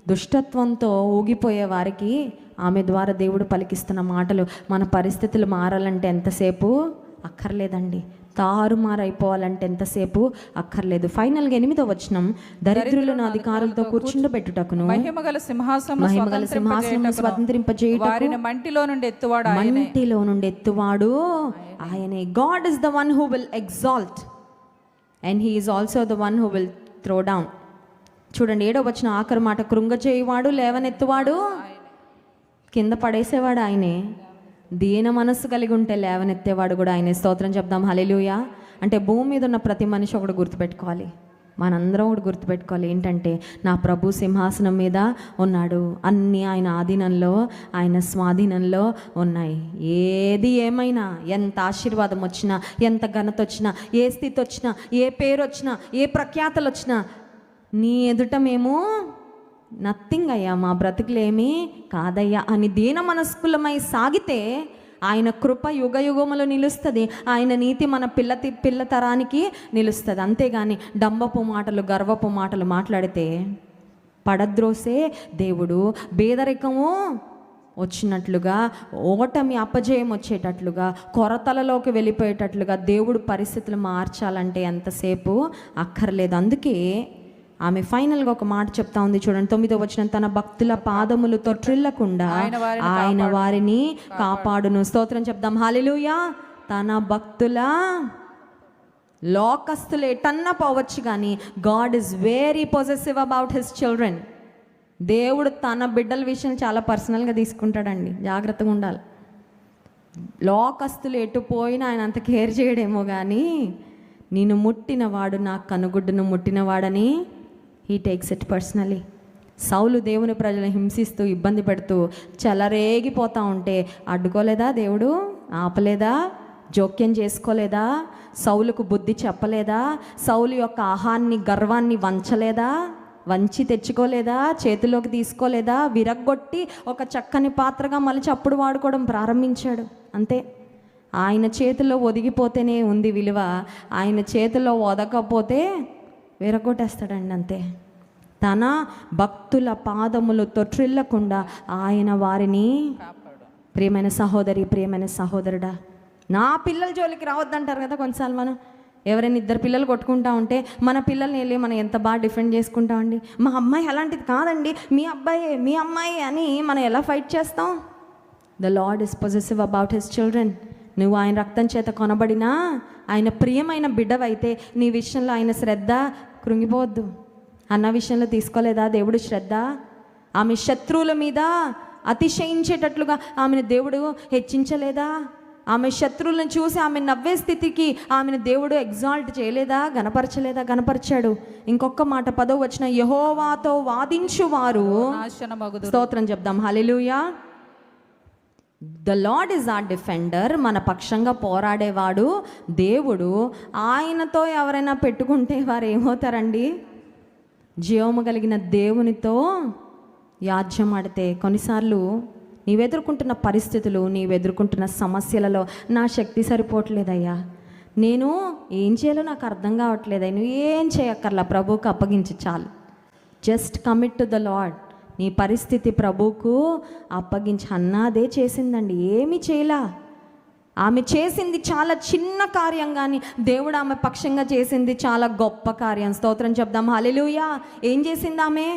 S1: దుష్టత్వంతో ఊగిపోయే వారికి ఆమె ద్వారా దేవుడు పలికిస్తున్న మాటలు. మన పరిస్థితులు మారాలంటే ఎంతసేపు అక్కర్లేదండి, తారుమారైపోవాలంటే ఎంతసేపు అక్కర్లేదు. ఫైనల్గా 8వ వచనం, దరిద్రులను అధికారులతో కూర్చుండబెట్టుటకును
S2: మహిమగల సింహాసనం
S1: స్వతంత్రింపజేయుటకు
S2: వారిని మంటిలో నుండి
S1: ఎత్తువాడు ఆయనే. God is the one who will exalt and he is also the one who will throw down. చూడండి 7వ వచనం ఆఖరి మాట, కృంగచేయువాడు లేవనెత్తువాడు, కింద పడేసేవాడు ఆయనే. దీన మనస్సు కలిగి ఉంటే లేవనెత్తేవాడు కూడా ఆయనే. స్తోత్రం చెప్దాం, హల్లెలూయా. అంటే భూమి మీద ఉన్న ప్రతి మనిషి ఒకటి గుర్తుపెట్టుకోవాలి, మనందరం ఒకటి గుర్తుపెట్టుకోవాలి, ఏంటంటే నా ప్రభు సింహాసనం మీద ఉన్నాడు, అన్నీ ఆయన ఆధీనంలో, ఆయన స్వాధీనంలో ఉన్నాయి. ఏది ఏమైనా, ఎంత ఆశీర్వాదం వచ్చినా, ఎంత ఘనత వచ్చినా, ఏ స్థితి వచ్చినా, ఏ పేరు వచ్చినా, ఏ ప్రఖ్యాతలు వచ్చినా, నీ ఎదుట మేము నథింగ్ అయ్యా, మా బ్రతుకులేమీ కాదయ్యా అని దీన మనస్కులమై సాగితే ఆయన కృప యుగ యుగములు నిలుస్తుంది, ఆయన నీతి మన పిల్ల తరానికి నిలుస్తుంది. అంతేగాని డంబపు మాటలు, గర్వపు మాటలు మాట్లాడితే పడద్రోసే దేవుడు పేదరికము వచ్చినట్లుగా, ఓటమి అపజయం వచ్చేటట్లుగా, కొరతలలోకి వెళ్ళిపోయేటట్లుగా దేవుడు పరిస్థితులు మార్చాలంటే ఎంతసేపు అక్కర్లేదు. అందుకే ఆమె ఫైనల్గా ఒక మాట చెప్తా ఉంది, చూడండి 9వ వచనం, తన భక్తుల పాదములు తొట్రిల్లకుండా ఆయన వారిని కాపాడును. స్తోత్రం చెప్దాం, హల్లెలూయా. తన భక్తుల, లోకస్తులు ఎటన్న పోవచ్చు కానీ God is very possessive about his children. దేవుడు తన బిడ్డల విషయం చాలా పర్సనల్గా తీసుకుంటాడండి, జాగ్రత్తగా ఉండాలి. లోకస్తులు ఎటు పోయినా ఆయన అంత కేర్ చేయడేమో కానీ నేను ముట్టినవాడు నా కనుగుడ్డును ముట్టినవాడని హీ టేక్స్ ఇట్ పర్సనలీ. సౌలు దేవుని ప్రజలను హింసిస్తూ ఇబ్బంది పెడుతూ చెలరేగిపోతూ ఉంటే అడ్డుకోలేదా దేవుడు? ఆపలేదా? జోక్యం చేసుకోలేదా? సౌలుకు బుద్ధి చెప్పలేదా? సౌలు యొక్క ఆహాన్ని, గర్వాన్ని వంచి తెచ్చుకోలేదా? చేతిలోకి తీసుకోలేదా? విరగ్గొట్టి ఒక చక్కని పాత్రగా మలిచి అప్పుడు వాడుకోవడం ప్రారంభించాడు. అంతే, ఆయన చేతిలో ఒదిగిపోతేనే ఉంది విలువ, ఆయన చేతిలో ఒదగకపోతే విరగొట్టేస్తాడండి. అంతే. తన భక్తుల పాదములు తొట్రిల్లకుండా ఆయన వారిని, ప్రియమైన సహోదరి, ప్రియమైన సహోదరుడా, నా పిల్లల జోలికి రావద్దంటారు కదా కొన్నిసార్లు. మనం ఎవరైనా 2 పిల్లలు కొట్టుకుంటా ఉంటే మన పిల్లల్ని వెళ్ళి మనం ఎంత బాగా డిఫెండ్ చేసుకుంటామండి. మా అమ్మాయి అలాంటిది కాదండి, మీ అబ్బాయి, మీ అమ్మాయి అని మనం ఎలా ఫైట్ చేస్తాం? The lord is possessive about his children. నువ్వు ఆయన రక్తం చేత కొనబడినా, ఆయన ప్రియమైన బిడ్డవైతే నీ విషయంలో ఆయన శ్రద్ధ కృంగిపోవద్దు. అన్న విషయంలో తీసుకోలేదా దేవుడు శ్రద్ధ? ఆమె శత్రువుల మీద అతిశయించేటట్లుగా ఆమెను దేవుడు హెచ్చించలేదా? ఆమె శత్రువులను చూసి ఆమె నవ్వే స్థితికి ఆమెను దేవుడు ఎగ్జాల్ట్ చేయలేదా? గణపరచలేదా? గణపరిచాడు. ఇంకొక మాట 10వ వచనం, యెహోవాతో వాదించువారు నాశనమగుదురు. స్తోత్రం చెప్దాం, హల్లెలూయా. The Lord is our defender. మన పక్షంగా పోరాడేవాడు దేవుడు. ఆయనతో ఎవరైనా పెట్టుకుంటే వారు ఏమవుతారండి? జీవము కలిగిన దేవునితో యాజ్యం ఆడితే. కొన్నిసార్లు నీవెదుర్కొంటున్న పరిస్థితులు, నీవెదుర్కొంటున్న సమస్యలలో నా శక్తి సరిపోవట్లేదయ్యా, నేను ఏం చేయాలో నాకు అర్థం కావట్లేదయ్యా, నువ్వు ఏం చేయక్కర్లా, ప్రభువుకు అప్పగించి చాలు. Just commit to the lord. నీ పరిస్థితి ప్రభువుకు అప్పగించి. అన్నాదే చేసిందండి, ఏమీ చేయలా. ఆమె చేసింది చాలా చిన్న కార్యం, కానీ దేవుడు ఆమె పక్షంగా చేసింది చాలా గొప్ప కార్యం. స్తోత్రం చెప్దాం, హల్లెలూయా. ఏం చేసింది ఆమె?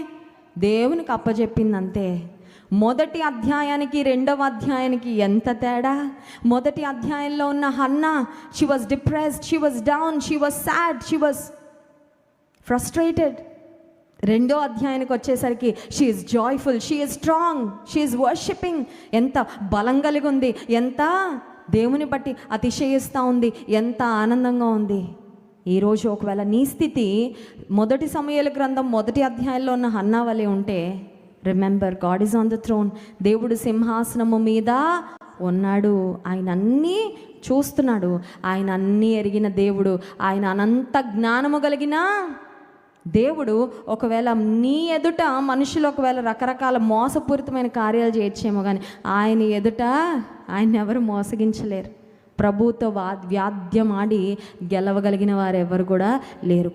S1: దేవునికి అప్పచెప్పింది, అంతే. మొదటి అధ్యాయానికి 2వ అధ్యాయానికి ఎంత తేడా! మొదటి అధ్యాయంలో ఉన్న Hannah, she was depressed, she was down, she was sad, she was frustrated. 2వ అధ్యాయానికి వచ్చేసరికి she is joyful, she is strong, she is worshipping. ఎంత బలం కలిగి ఉంది, ఎంత దేవుని బట్టి అతిశయిస్తూ ఉంది, ఎంత ఆనందంగా ఉంది. ఈరోజు ఒకవేళ నీ స్థితి మొదటి సమూయేలు గ్రంథం 1వ అధ్యాయంలో ఉన్న హన్నా వలె ఉంటే, remember, God is on the throne. దేవుడు సింహాసనము మీద ఉన్నాడు. ఆయన అన్నీ చూస్తున్నాడు. ఆయన అన్నీ ఎరిగిన దేవుడు. ఆయన అనంత జ్ఞానము కలిగిన దేవుడు. ఒకవేళ నీ ఎదుట మనుషులు ఒకవేళ రకరకాల మోసపూరితమైన కార్యాలు చేయొచ్చేమో, కానీ ఆయన ఎదుట ఆయన ఎవరు మోసగించలేరు. ప్రభుతో వ్యాధ్యమాడి గెలవగలిగిన వారు ఎవరు కూడా లేరు.